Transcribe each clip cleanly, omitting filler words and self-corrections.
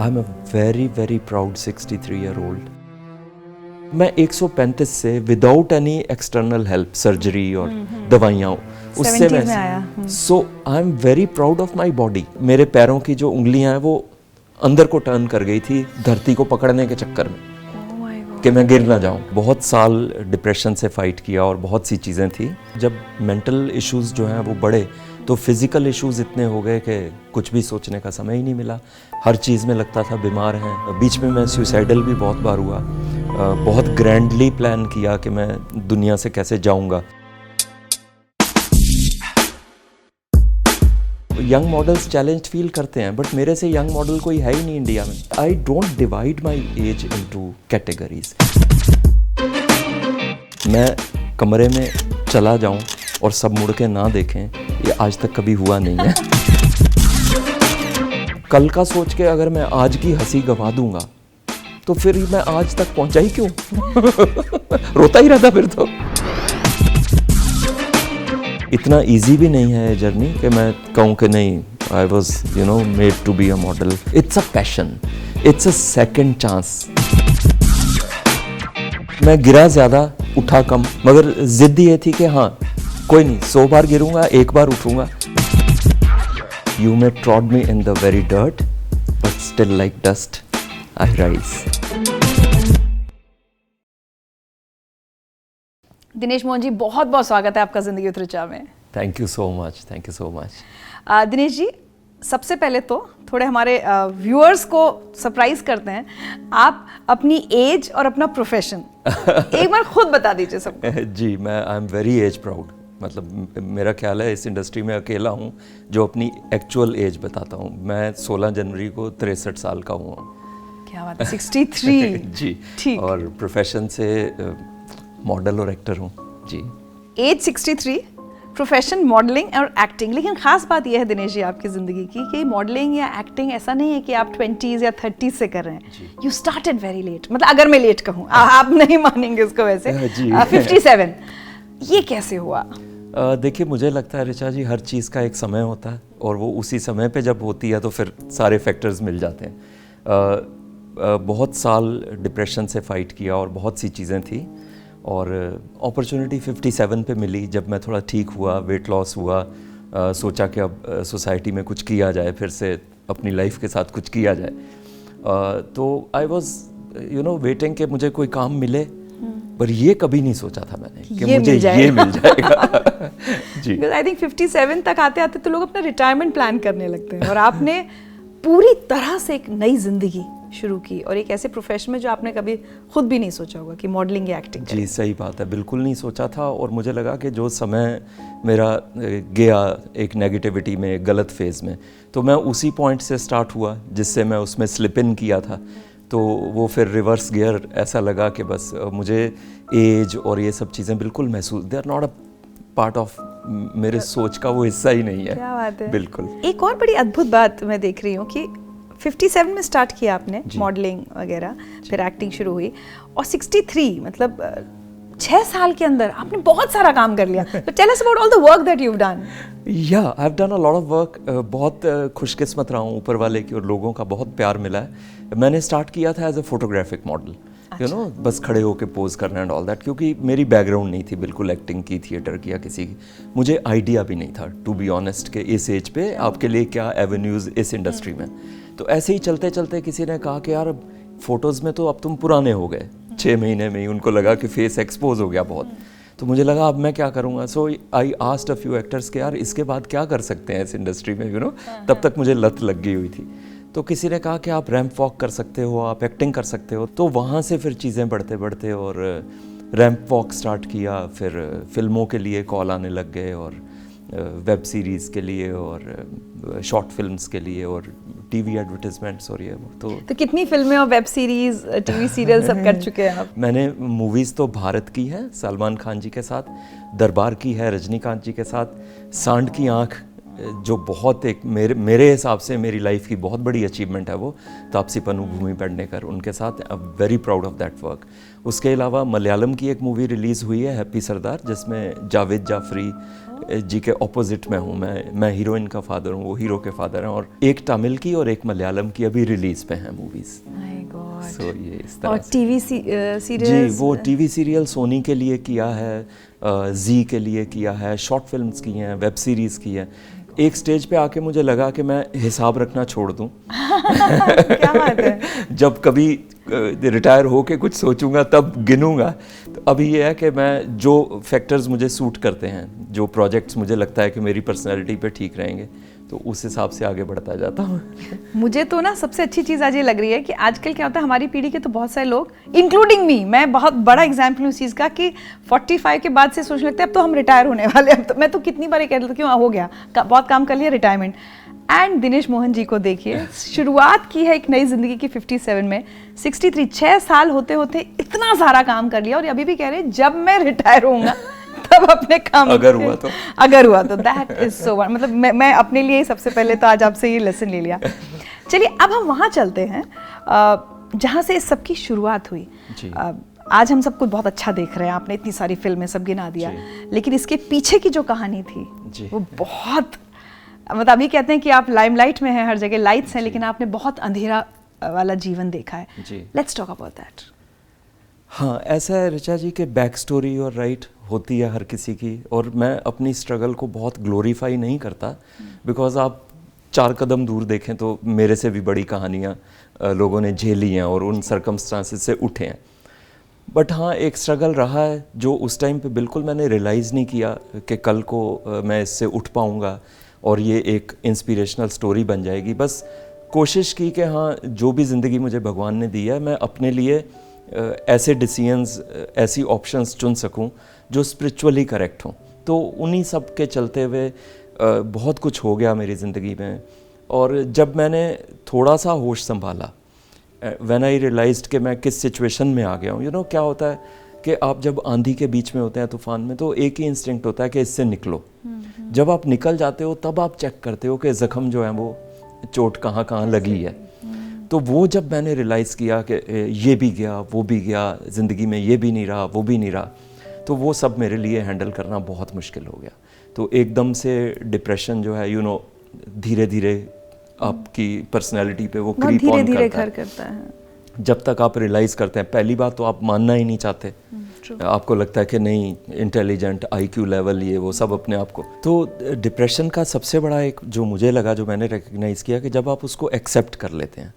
I am a very very proud 63 year old. मैं 135 से without any external help, surgery और दवाइयाँ, उससे मैं so I am very proud of my body. मेरे पैरों की जो उंगलियां हैं वो अंदर को टर्न कर गई थी धरती को पकड़ने के चक्कर में, कि मैं गिर ना जाऊं। बहुत साल डिप्रेशन से फाइट किया और बहुत सी चीज़ें थी। जब मेंटल इश्यूज जो हैं वो बढ़े तो फिज़िकल इश्यूज इतने हो गए कि कुछ भी सोचने का समय ही नहीं मिला। हर चीज़ में लगता था बीमार हैं। बीच में मैं सुसाइडल भी बहुत बार हुआ। बहुत ग्रैंडली प्लान किया कि मैं दुनिया से कैसे जाऊंगा। यंग मॉडल्स चैलेंज फील करते हैं, बट मेरे से यंग मॉडल कोई है ही नहीं इंडिया में। I don't divide my age into categories. मैं कमरे में चला जाऊं और सब मुड़ के ना देखें, ये आज तक कभी हुआ नहीं है। कल का सोच के अगर मैं आज की हंसी गवा दूंगा तो फिर मैं आज तक पहुंचा ही क्यों? रोता ही रहता फिर तो। इतना इजी भी नहीं है जर्नी कि मैं कहूँ कि नहीं, I was made to be a model. It's a passion, it's a second chance. मैं गिरा ज़्यादा, उठा कम, मगर जिद ये थी कि हाँ कोई नहीं, 100 बार गिरूंगा, एक बार उठूंगा। You may trod me in the very dirt but still like dust I rise. Dinesh Mohan ji, बहुत बहुत स्वागत है आपका जिंदगी उत ऋचा में। Thank you so much, thank you so much. Dinesh ji, सबसे पहले तो थोड़े हमारे व्यूअर्स को सरप्राइज करते हैं। आप अपनी एज और अपना प्रोफेशन एक बार खुद बता दीजिए सबको। जी, मैं I am very as proud. मतलब मेरा ख्याल है इस इंडस्ट्री में अकेला हूँ जो अपनी एक्चुअल एज बताता हूँ। मैं 16 जनवरी को 63 साल का हुआ। क्या बात है, 63। जी, ठीक। और प्रोफेशन से मॉडल और एक्टर हूँ जी। एज 63, प्रोफेशन मॉडलिंग और एक्टिंग। लेकिन खास बात यह है दिनेश जी आपकी ज़िंदगी की कि मॉडलिंग या एक्टिंग ऐसा नहीं है कि आप 20s या 30s से कर रहे हैं। You started very late. मतलब अगर मैं लेट कहूँ, आप नहीं मानेंगे उसको वैसे। 57, ये कैसे हुआ? देखिए, मुझे लगता है ऋचा जी, हर चीज़ का एक समय होता है और वो उसी समय पे जब होती है तो फिर सारे फैक्टर्स मिल जाते हैं। बहुत साल डिप्रेशन से फाइट किया और बहुत सी चीज़ें थी और अपॉर्चुनिटी 57 पे मिली जब मैं थोड़ा ठीक हुआ, वेट लॉस हुआ। सोचा कि अब सोसाइटी में कुछ किया जाए, फिर से अपनी लाइफ के साथ कुछ किया जाए। तो आई वॉज वेटिंग कि मुझे कोई काम मिले, पर ये कभी नहीं सोचा था मैंने कि मुझे ये मिल जाएगा। जी, आई थिंक 57 तक आते आते तो लोग अपना रिटायरमेंट प्लान करने लगते हैं और आपने पूरी तरह से एक नई जिंदगी शुरू की और एक ऐसे प्रोफेशन में जो आपने कभी खुद भी नहीं सोचा होगा कि मॉडलिंग या एक्टिंग। जी, सही बात है, बिल्कुल नहीं सोचा था। और मुझे लगा कि जो समय मेरा गया एक नेगेटिविटी में, गलत फेज़ में, तो मैं उसी पॉइंट से स्टार्ट हुआ जिससे मैं उसमें स्लिप इन किया था। तो वो फिर रिवर्स गियर ऐसा लगा कि बस मुझे एज और ये सब चीज़ें बिल्कुल महसूस, they are not a part of मेरे सोच का वो हिस्सा ही नहीं है। क्या बात है। बिल्कुल। एक और बड़ी अद्भुत बात मैं देख रही हूँ कि 57 में स्टार्ट किया आपने मॉडलिंग वगैरह, फिर एक्टिंग शुरू हुई और 63 मतलब 6 साल के अंदर आपने बहुत सारा काम कर लिया। तो tell us about all the work that you have done. Yeah I have done a lot of work. बहुत खुशकिस्मत रहा हूँ ऊपर वाले की और लोगों का बहुत प्यार मिला है। मैंने स्टार्ट किया था एज अ फोटोग्राफिक मॉडल, बस खड़े होके पोज करना एंड ऑल दैट, क्योंकि मेरी बैकग्राउंड नहीं थी बिल्कुल एक्टिंग की, थिएटर की या किसी की। मुझे आइडिया भी नहीं था टू बी ऑनेस्ट कि इस एज पे आपके लिए क्या एवेन्यूज़ इस इंडस्ट्री में। तो ऐसे ही चलते चलते किसी ने कहा कि यार फोटोज़ में तो अब तुम पुराने हो गए। 6 महीने में ही उनको लगा कि फेस एक्सपोज हो गया बहुत। तो मुझे लगा अब मैं क्या करूँगा। So I asked a few actors कि यार इसके बाद क्या कर सकते हैं इस इंडस्ट्री में, तब तक मुझे लत लग गई हुई थी। तो किसी ने कहा कि आप रैंप वॉक कर सकते हो, आप एक्टिंग कर सकते हो। तो वहाँ से फिर चीज़ें बढ़ते बढ़ते और रैंप वॉक स्टार्ट किया, फिर फिल्मों के लिए कॉल आने लग गए और वेब सीरीज़ के लिए और शॉर्ट फिल्म्स के लिए और टीवी एडवर्टाइजमेंट्स और ये वो। तो कितनी फिल्में और वेब सीरीज, टीवी सीरियल सब कर चुके हैं आप? मैंने मूवीज़ तो भारत की है सलमान खान जी के साथ, दरबार की है रजनीकांत जी के साथ, सांड की आँख जो बहुत एक मेरे हिसाब से मेरी लाइफ की बहुत बड़ी अचीवमेंट है वो तापसी पन्नू भूमि पेडनेकर, उनके साथ आई am very proud of that work. उसके अलावा मलयालम की एक मूवी रिलीज़ हुई है हैप्पी सरदार, जिसमें जावेद जाफरी जी के ऑपोजिट में हूँ मैं हीरोइन का फादर हूँ, वो हीरो के फादर हैं। और एक तमिल की और एक मलयालम की अभी रिलीज़ पे हैं मूवीज़। सो ये इस तरह और टीवी सीरियल जी, वो टीवी सीरियल सोनी के लिए किया है, जी के लिए किया है, शॉर्ट फिल्म्स की हैं, वेब सीरीज़ की है। एक स्टेज पे आके मुझे लगा कि मैं हिसाब रखना छोड़ दूं। क्या बात है। जब कभी रिटायर होके कुछ सोचूंगा तब गिनूंगा। तो अभी ये है कि मैं जो फैक्टर्स मुझे सूट करते हैं, जो प्रोजेक्ट्स मुझे लगता है कि मेरी पर्सनैलिटी पे ठीक रहेंगे, तो उस हिसाब से आगे बढ़ता जाता हूँ। मुझे तो ना सबसे अच्छी चीज़ आज ये लग रही है कि आजकल क्या होता है, हमारी पीढ़ी के तो बहुत सारे लोग, इंक्लूडिंग मी, मैं बहुत बड़ा एग्जाम्पल हूँ इस चीज़ का, कि 45 के बाद से सोचने लगते हैं अब तो हम रिटायर होने वाले। अब तो मैं तो कितनी बार ये कह रहा था कि हो गया, बहुत काम कर लिया, रिटायरमेंट। एंड दिनेश मोहन जी को देखिए, शुरुआत की है एक नई जिंदगी की 57 में, 63 6 साल होते होते इतना सारा काम कर लिया, और अभी भी कह रहे हैं जब मैं रिटायर होऊंगा तब अपने काम अगर हुआ तो दैट इज सो, मतलब मैं अपने लिए ही सबसे पहले तो आज आपसे ये लेसन ले लिया। चलिए अब हम वहाँ चलते हैं जहाँ से इस सब की शुरुआत हुई। आज हम सब कुछ बहुत अच्छा देख रहे हैं, आपने इतनी सारी फिल्में सब गिना दिया, लेकिन इसके पीछे की जो कहानी थी वो बहुत, मतलब अभी कहते हैं कि आप लाइमलाइट में हैं, हर जगह लाइट्स हैं, लेकिन आपने बहुत अंधेरा वाला जीवन देखा है। Let's talk about that. हाँ, ऐसा है ऋचा जी कि बैक स्टोरी और राइट होती है हर किसी की, और मैं अपनी स्ट्रगल को बहुत ग्लोरीफाई नहीं करता, बिकॉज आप 4 कदम दूर देखें तो मेरे से भी बड़ी कहानियाँ लोगों ने झेली हैं और उन सर्कमस्टांसेस से उठे हैं। बट हाँ, एक स्ट्रगल रहा है जो उस टाइम पे बिल्कुल मैंने रियलाइज़ नहीं किया कि कल को मैं इससे उठ पाऊँगा और ये एक इंस्पिरेशनल स्टोरी बन जाएगी। बस कोशिश की कि हाँ, जो भी ज़िंदगी मुझे भगवान ने दी है, मैं अपने लिए ऐसे डिसीजंस, ऐसी ऑप्शंस चुन सकूं जो स्पिरिचुअली करेक्ट हों। तो उन्हीं सब के चलते हुए बहुत कुछ हो गया मेरी ज़िंदगी में। और जब मैंने थोड़ा सा होश संभाला, व्हेन आई रियलाइज्ड कि मैं किस सिचुएशन में आ गया हूँ, यू नो क्या होता है कि आप जब आंधी के बीच में होते हैं, तूफान में, तो एक ही इंस्टिंक्ट होता है कि इससे निकलो। जब आप निकल जाते हो तब आप चेक करते हो कि ज़ख्म जो है वो चोट कहाँ कहाँ लगी है। तो वो जब मैंने रियलाइज़ किया कि ये भी गया, वो भी गया, ज़िंदगी में ये भी नहीं रहा, वो भी नहीं रहा, तो वो सब मेरे लिए हैंडल करना बहुत मुश्किल हो गया। तो एकदम से डिप्रेशन जो है, यू नो, धीरे धीरे आपकी पर्सनैलिटी पे वो क्रीप ऑन करता है। जब तक आप रियलाइज़ करते हैं, पहली बात तो आप मानना ही नहीं चाहते, आपको लगता है कि नहीं, इंटेलिजेंट, IQ लेवल, ये वो सब अपने आप को। तो डिप्रेशन का सबसे बड़ा एक जो मुझे लगा, जो मैंने रिकग्नाइज़ किया, कि जब आप उसको एक्सेप्ट कर लेते हैं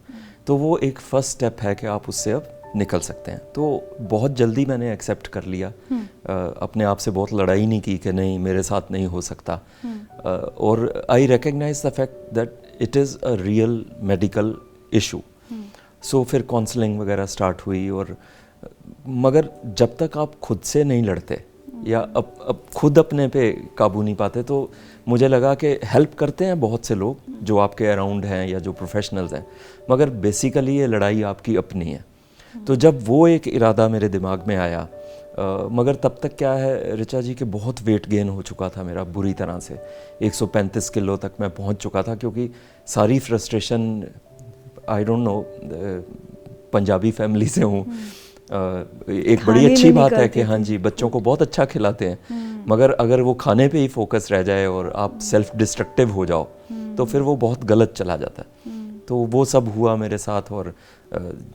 तो वो एक फर्स्ट स्टेप है कि आप उससे अब निकल सकते हैं। तो बहुत जल्दी मैंने एक्सेप्ट कर लिया, अपने आप से बहुत लड़ाई नहीं की कि नहीं, मेरे साथ नहीं हो सकता। और I recognise the fact that it is a real medical issue. So फिर काउंसलिंग वगैरह स्टार्ट हुई। और मगर जब तक आप खुद से नहीं लड़ते या अब खुद अपने पे काबू नहीं पाते, तो मुझे लगा कि हेल्प करते हैं बहुत से लोग जो आपके अराउंड हैं या जो प्रोफेशनल्स हैं, मगर बेसिकली ये लड़ाई आपकी अपनी है। तो जब वो एक इरादा मेरे दिमाग में आया, मगर तब तक क्या है ऋचा जी, कि बहुत वेट गेन हो चुका था मेरा बुरी तरह से, 135 किलो तक मैं पहुंच चुका था, क्योंकि सारी frustration, I don't no, Punjabi family से हूँ। एक बड़ी अच्छी बात है कि हाँ जी, बच्चों को बहुत अच्छा खिलाते हैं, मगर अगर वो खाने पे ही फोकस रह जाए और आप सेल्फ डिस्ट्रक्टिव हो जाओ, तो फिर वो बहुत गलत चला जाता है। तो वो सब हुआ मेरे साथ। और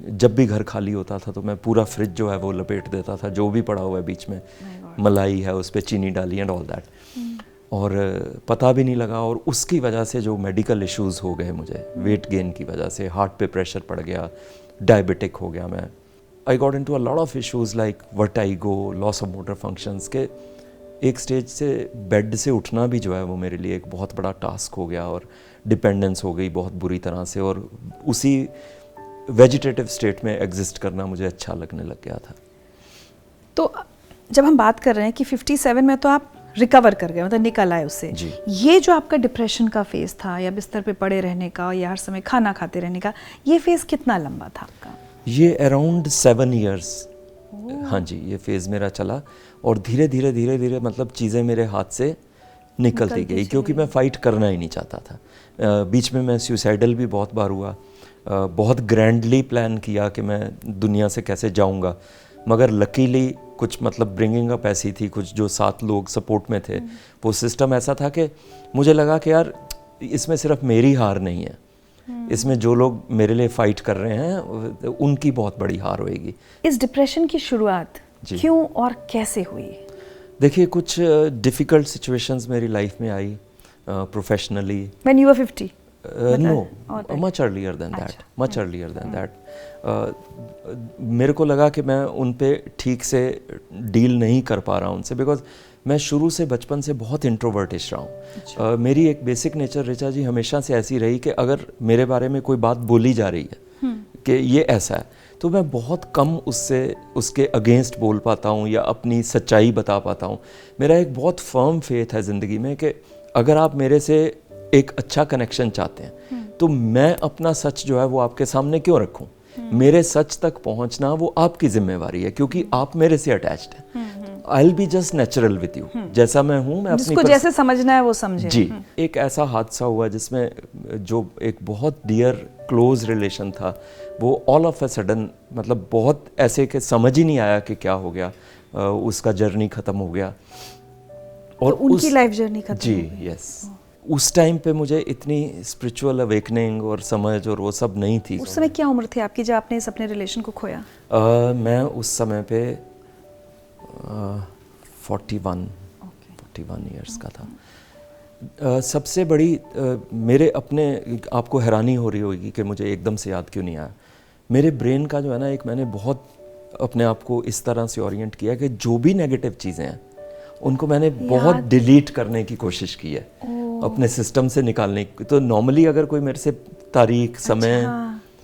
जब भी घर खाली होता था तो मैं पूरा फ्रिज जो है वो लपेट देता था, जो भी पड़ा हुआ है बीच में, मलाई है उस पर चीनी डाली एंड ऑल दैट, और पता भी नहीं लगा। और उसकी वजह से जो मेडिकल इश्यूज़ हो गए मुझे, वेट गेन की वजह से, हार्ट पे प्रेशर पड़ गया, डायबिटिक हो गया मैं, I got into a lot of issues like vertigo, loss of motor functions के। एक स्टेज से बेड से उठना भी जो है वो मेरे लिए एक बहुत बड़ा टास्क हो गया, और डिपेंडेंस हो गई बहुत बुरी तरह से, और उसी वेजिटेटिव स्टेट में एग्जिस्ट करना मुझे अच्छा लगने लग गया था। तो जब हम बात कर रहे हैं कि 57 में तो आप रिकवर कर गए, मतलब निकल आए उससे, ये जो आपका डिप्रेशन का फेज़ था, या बिस्तर पे पड़े रहने का, या हर समय खाना खाते रहने का, ये फेज़ कितना लंबा था आपका? ये अराउंड 7 years, हाँ जी, ये फेज़ मेरा चला। और धीरे धीरे धीरे धीरे मतलब चीज़ें मेरे हाथ से निकलती गई क्योंकि मैं फ़ाइट करना ही नहीं चाहता था। बीच में मैं सुसाइडल भी बहुत बार हुआ, बहुत ग्रैंडली प्लान किया कि मैं दुनिया से कैसे जाऊंगा, मगर लकीली कुछ मतलब ब्रिंगिंग अप ऐसी थी, कुछ जो 7 लोग सपोर्ट में थे, वो सिस्टम ऐसा था कि मुझे लगा कि यार इसमें सिर्फ मेरी हार नहीं है, इसमें जो लोग मेरे लिए फ़ाइट कर रहे हैं उनकी बहुत बड़ी हार होएगी। इस डिप्रेशन की शुरुआत क्यों और कैसे हुई? देखिए, कुछ डिफ़िकल्ट सिचुएशंस मेरी लाइफ में आई professionally. When you were 50? No, much earlier than that, much earlier than that. मेरे को लगा कि मैं उन पे ठीक से डील नहीं कर पा रहा हूँ उनसे, बिकॉज मैं शुरू से बचपन से बहुत इंट्रोवर्टिश रहा हूँ। मेरी एक बेसिक नेचर ऋचा जी हमेशा से ऐसी रही कि अगर मेरे बारे में कोई बात बोली जा रही है कि ये ऐसा है, तो मैं बहुत कम उसके अगेंस्ट बोल पाता हूँ या अपनी सच्चाई बता पाता हूँ। मेरा एक बहुत फर्म फेथ है ज़िंदगी में कि अगर आप मेरे से एक अच्छा कनेक्शन चाहते हैं तो मैं अपना सच जो है वो आपके सामने क्यों रखूं? मेरे सच तक पहुंचना वो आपकी जिम्मेवारी है, क्योंकि आप मेरे से अटैच्ड हैं। I will be just natural with you, जैसा मैं हूं, मैं अपनी जिसको जैसे समझना है वो समझे। जी। एक ऐसा हादसा हुआ जिसमें जो एक बहुत डियर क्लोज रिलेशन था, वो ऑल ऑफ अ सडन मतलब बहुत ऐसे कि समझ ही नहीं आया कि क्या हो गया, उसका जर्नी ख़त्म हो गया। और तो उनकी लाइफ जर्नी खत्म जी, यस। उस टाइम पे मुझे इतनी स्पिरिचुअल अवेकनिंग और समझ और वो सब नहीं थी। उस समय क्या उम्र थी आपकी जब आपने इस अपने रिलेशन को खोया? मैं उस समय पे 41 इयर्स का था। सबसे बड़ी मेरे अपने, आपको हैरानी हो रही होगी कि मुझे एकदम से याद क्यों नहीं आया। मेरे ब्रेन का जो है ना, एक मैंने बहुत अपने आप को इस तरह से ओरिएंट किया कि जो भी नेगेटिव चीज़ें हैं उनको मैंने बहुत डिलीट करने की कोशिश की है, अपने सिस्टम से निकालने की। तो नॉर्मली अगर कोई मेरे से तारीख, समय,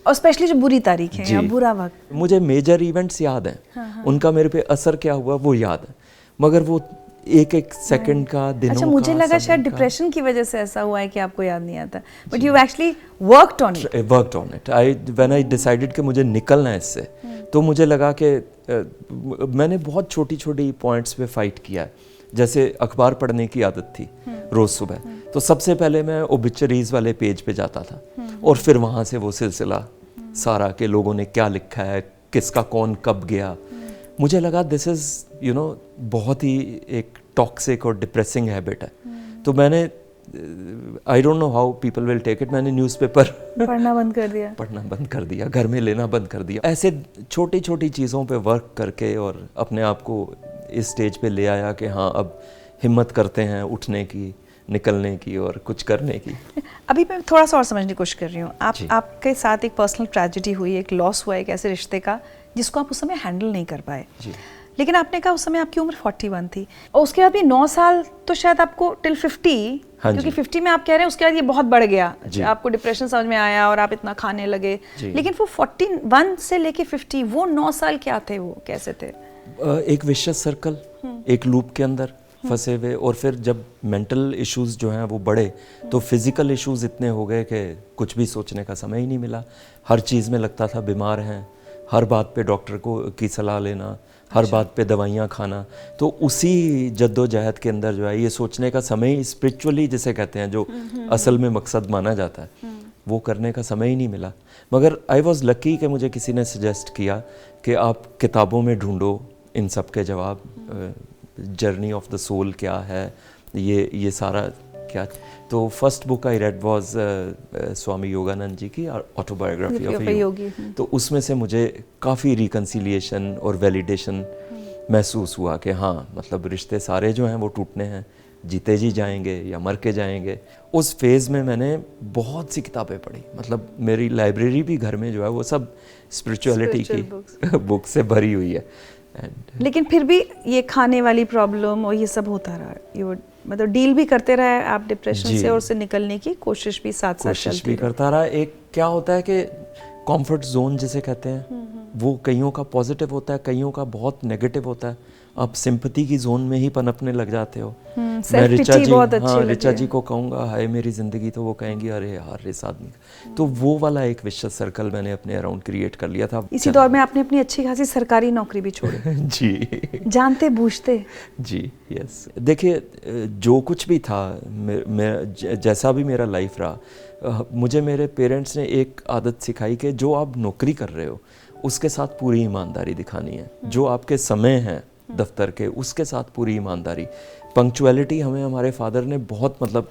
और स्पेशली जो बुरी तारीख है या बुरा वक्त, मुझे मेजर इवेंट्स याद हैं, उनका मेरे पे असर क्या हुआ वो याद है, मगर वो एक सेकंड का, दिनों का। अच्छा, मुझे लगा शायद डिप्रेशन की वजह से ऐसा हुआ है कि आपको याद नहीं आता, but you actually worked on it. When I decided कि मुझे निकलना है इससे, तो मुझे लगा कि मैंने बहुत छोटी छोटी पॉइंट्स पे फाइट किया है। जैसे अखबार पढ़ने की आदत थी रोज़ सुबह, तो सबसे पहले मैं ओबिचुरीज वाले पेज पे जाता था और फिर वहाँ से वो सिलसिला सारा के लोगों ने क्या लिखा है, किसका कौन कब गया। मुझे लगा दिस इज़ बहुत ही एक टॉक्सिक और डिप्रेसिंग हैबिट है। तो मैंने I don't know how people will take it, मैंने न्यूज़पेपर पढ़ना बंद कर दिया, घर में लेना बंद कर दिया। ऐसे छोटी छोटी चीज़ों पे वर्क करके और अपने आप को इस स्टेज पे ले आया कि हाँ, अब हिम्मत करते हैं उठने की, निकलने की और कुछ करने की। अभी मैं थोड़ा सा और समझने की कोशिश कर रही हूँ। आपके साथ एक पर्सनल ट्रेजेडी हुई, एक लॉस हुआ एक ऐसे रिश्ते का जिसको आप उस समय हैंडल नहीं कर पाए। लेकिन आपने कहा उस समय आपकी उम्र 41 थी, और उसके बाद भी 9 साल तो शायद आपको टिल 50, क्योंकि 50 में आप कह रहे हैं उसके बाद ये बहुत बढ़ गया, आपको डिप्रेशन समझ में आया और आप इतना खाने लगे। लेकिन वो 41 से लेके 50, वो 9 साल क्या थे, वो कैसे थे? एक विशियस सर्कल, एक लूप के अंदर फंसे हुए। और फिर जब मेंटल इश्यूज जो हैं वो बढ़े तो फिजिकल इश्यूज इतने हो गए कि कुछ भी सोचने का समय ही नहीं मिला। हर चीज़ में लगता था बीमार हैं, हर बात पे डॉक्टर की सलाह लेना, हर बात पे दवाइयाँ खाना। तो उसी जद्दोजहद के अंदर जो है ये सोचने का समय, स्पिरिचुअली जिसे कहते हैं, जो असल में मकसद माना जाता है, वो करने का समय ही नहीं मिला। मगर आई वॉज लकी कि मुझे किसी ने सजेस्ट किया कि आप किताबों में ढूंढो इन सब के जवाब, जर्नी ऑफ द सोल क्या है, ये सारा क्या। तो first book I read was Swami Yogananda ji की ऑटोबायोग्राफी ऑफ अ योगी। तो उसमें से मुझे काफ़ी रिकन्सिलिएशन और वैलिडेशन महसूस हुआ कि हाँ, मतलब रिश्ते सारे जो हैं वो टूटने हैं, जीते जी जाएंगे या मर के जाएंगे। उस फेज़ में मैंने बहुत सी किताबें पढ़ी, मतलब मेरी लाइब्रेरी भी घर में जो है वो सब स्पिरिचुअलिटी की बुक से भरी हुई है। लेकिन फिर भी ये खाने वाली प्रॉब्लम और ये सब होता रहा, मतलब डील भी करते रहे आप डिप्रेशन से, और उससे निकलने की कोशिश भी साथ कोशिश भी करता रहा। एक क्या होता है कि कंफर्ट जोन जिसे कहते हैं, वो कईयों का पॉजिटिव होता है, कईयों का बहुत नेगेटिव होता है। आप सिंपैथी की जोन में ही पनपने लग जाते हो। मैं ऋचा जी, बहुत अच्छी हाँ लगी ऋचा है। जी को कहूँगा हाय मेरी ज़िंदगी, तो वो कहेंगी अरे यार इस आदमी का। तो वो वाला एक विशेष सर्कल मैंने अपने अराउंड क्रिएट कर लिया था। इसी दौर में आपने अपनी अच्छी खासी सरकारी नौकरी भी छोड़ी। जी जानते बूझते। जी यस। देखिए जो कुछ भी था, जैसा भी मेरा लाइफ रहा, मुझे मेरे पेरेंट्स ने एक आदत सिखाई कि जो आप नौकरी कर रहे हो उसके साथ पूरी ईमानदारी दिखानी है। जो आपके समय हैं दफ्तर के, उसके साथ पूरी ईमानदारी। पंक्चुअलिटी हमें हमारे फादर ने बहुत मतलब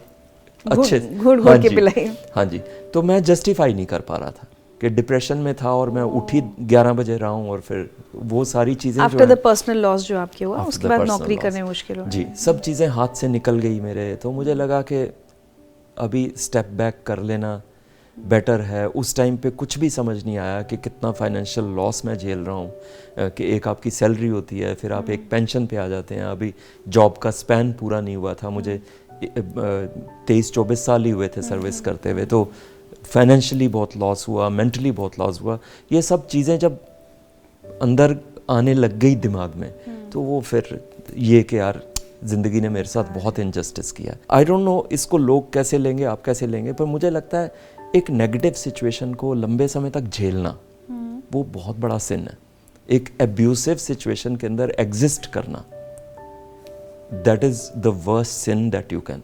अच्छे घूर हाँ के जी, पिलाई। हाँ जी। तो मैं जस्टिफाई नहीं कर पा रहा था कि डिप्रेशन में था और मैं उठी 11 बजे रहा हूँ, और फिर वो सारी चीज़ें आफ्टर द पर्सनल लॉस जो आपके हुआ, After उसके the बाद personal नौकरी loss, करने मुश्किल हुआ। जी सब चीज़ें हाथ से निकल गई मेरे। तो मुझे लगा कि अभी स्टेप बैक कर लेना बेटर है। उस टाइम पे कुछ भी समझ नहीं आया कि कितना फाइनेंशियल लॉस मैं झेल रहा हूँ, कि एक आपकी सैलरी होती है, फिर आप एक पेंशन पे आ जाते हैं। अभी जॉब का स्पैन पूरा नहीं हुआ था मुझे, 23-24 साल ही हुए थे सर्विस करते हुए। तो फाइनेंशियली बहुत लॉस हुआ, मेंटली बहुत लॉस हुआ। ये सब चीज़ें जब अंदर आने लग गई दिमाग में, तो वो फिर ये कि यार ज़िंदगी ने मेरे साथ बहुत इनजस्टिस किया। आई डोंट नो इसको लोग कैसे लेंगे, आप कैसे लेंगे, पर मुझे लगता है एक नेगेटिव सिचुएशन को लंबे समय तक झेलना वो बहुत बड़ा सिन है। एक एब्यूसिव सिचुएशन के अंदर एग्जिस्ट करना, that is the worst sin that you can.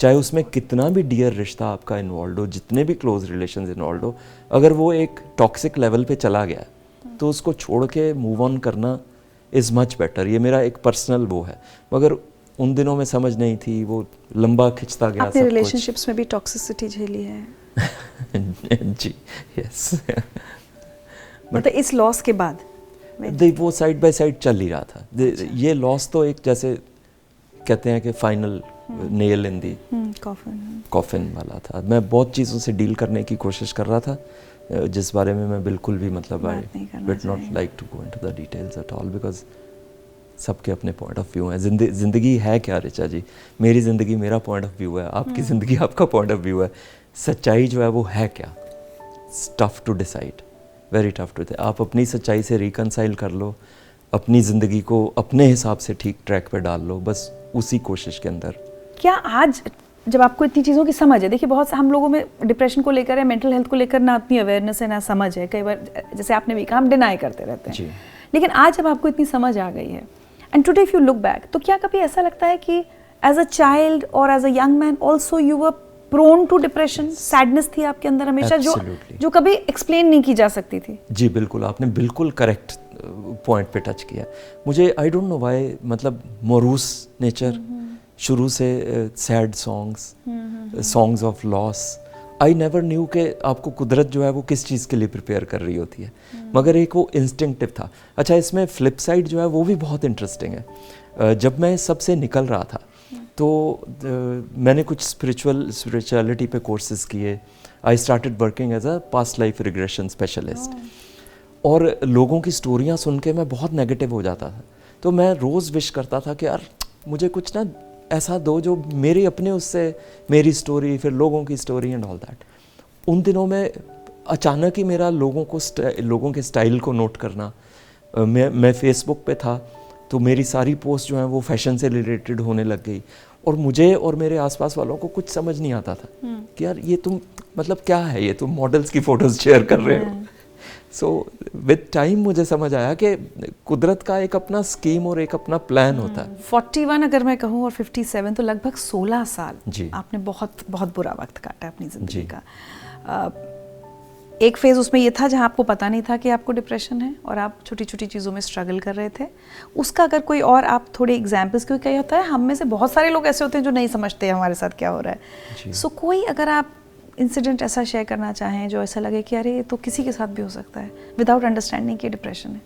चाहे उसमें कितना भी डियर रिश्ता आपका इन्वॉल्व हो, जितने भी क्लोज रिलेशंस इन्वॉल्व हो, अगर वो एक टॉक्सिक लेवल पे चला गया है तो उसको छोड़ के मूव ऑन करना इज़ मच बेटर। ये मेरा एक पर्सनल वो है, मगर उन दिनों में समझ नहीं थी, वो लंबा खिंचता गया। आपने सब रिलेशनशिप्स में भी टॉक्सिसिटी झेली है? जी यस। मतलब इस लॉस के बाद वो साइड बाय साइड चल ही रहा था। ये लॉस तो एक जैसे कहते हैं कि final nail in the coffin वाला था। मैं बहुत चीज़ों से डील करने की कोशिश कर रहा था, जिस बारे में मैं बिल्कुल भी मतलब I would not like to go into the details at all, because सबके अपने पॉइंट ऑफ व्यू हैं। ज़िंदगी है क्या ऋचा जी? मेरी ज़िंदगी मेरा पॉइंट ऑफ व्यू है, आपकी ज़िंदगी आपका पॉइंट ऑफ व्यू है। सच्चाई जो है वो है क्या? Tough to decide, very tough to. आप अपनी सच्चाई से रिकनसाइल कर लो, अपनी ज़िंदगी को अपने हिसाब से ठीक ट्रैक पे डाल लो, बस उसी कोशिश के अंदर। क्या आज जब आपको इतनी चीज़ों की समझ है, देखिए बहुत हम लोगों में डिप्रेशन को लेकर है, मेंटल हेल्थ को लेकर ना इतनी अवेयरनेस है ना समझ है, कई बार जैसे आपने भी कहा हम डिनाई करते रहते हैं, लेकिन आज जब आपको इतनी समझ आ गई है and today if you look back, तो क्या कभी ऐसा लगता है कि एज अ चाइल्ड और as a young man also you were prone to depression? Sadness थी आपके अंदर हमेशा जो कभी एक्सप्लेन नहीं की जा सकती थी? जी बिल्कुल, आपने बिल्कुल करेक्ट पॉइंट पे टच किया। मुझे आई डोंट नो व्हाई, मतलब मोरूस नेचर, शुरू से sad songs of loss. I never knew कि आपको कुदरत जो है वो किस चीज़ के लिए प्रिपेयर कर रही होती है, मगर एक वो इंस्टिंक्टिव था। अच्छा, इसमें फ्लिप साइड जो है वो भी बहुत इंटरेस्टिंग है। जब मैं सबसे निकल रहा था तो मैंने कुछ स्पिरिचुअलिटी पे कोर्सेज किए। I started working as a past life regression specialist, और लोगों की स्टोरियाँ सुन के मैं बहुत नेगेटिव हो जाता था। तो मैं रोज़ विश करता था कि यार मुझे कुछ ना ऐसा दो जो मेरे अपने उससे मेरी स्टोरी, फिर लोगों की स्टोरी एंड ऑल दैट। उन दिनों में अचानक ही मेरा लोगों के स्टाइल को नोट करना, मैं फेसबुक पे था तो मेरी सारी पोस्ट जो हैं वो फैशन से रिलेटेड होने लग गई, और मुझे और मेरे आसपास वालों को कुछ समझ नहीं आता था कि यार ये तुम मतलब क्या है, ये तुम मॉडल्स की फ़ोटोज़ शेयर कर रहे हो। सो विद टाइम मुझे समझ आया कि कुदरत का एक अपना स्कीम और एक अपना प्लान होता है। 41 अगर मैं कहूँ और 57, तो लगभग 16 साल जी। आपने बहुत बहुत बुरा वक्त काटा अपनी ज़िंदगी का। एक फेज़ उसमें ये था जहाँ आपको पता नहीं था कि आपको डिप्रेशन है और आप छोटी छोटी चीज़ों में स्ट्रगल कर रहे थे। उसका अगर कोई और आप थोड़े एग्जाम्पल्स, क्योंकि क्या होता है हम में से बहुत सारे लोग ऐसे होते हैं जो नहीं समझते हमारे साथ क्या हो रहा है। सो कोई अगर आप इंसिडेंट ऐसा शेयर करना चाहें जो ऐसा लगे कि अरे ये तो किसी के साथ भी हो सकता है विदाउट अंडरस्टैंडिंग कि डिप्रेशन है।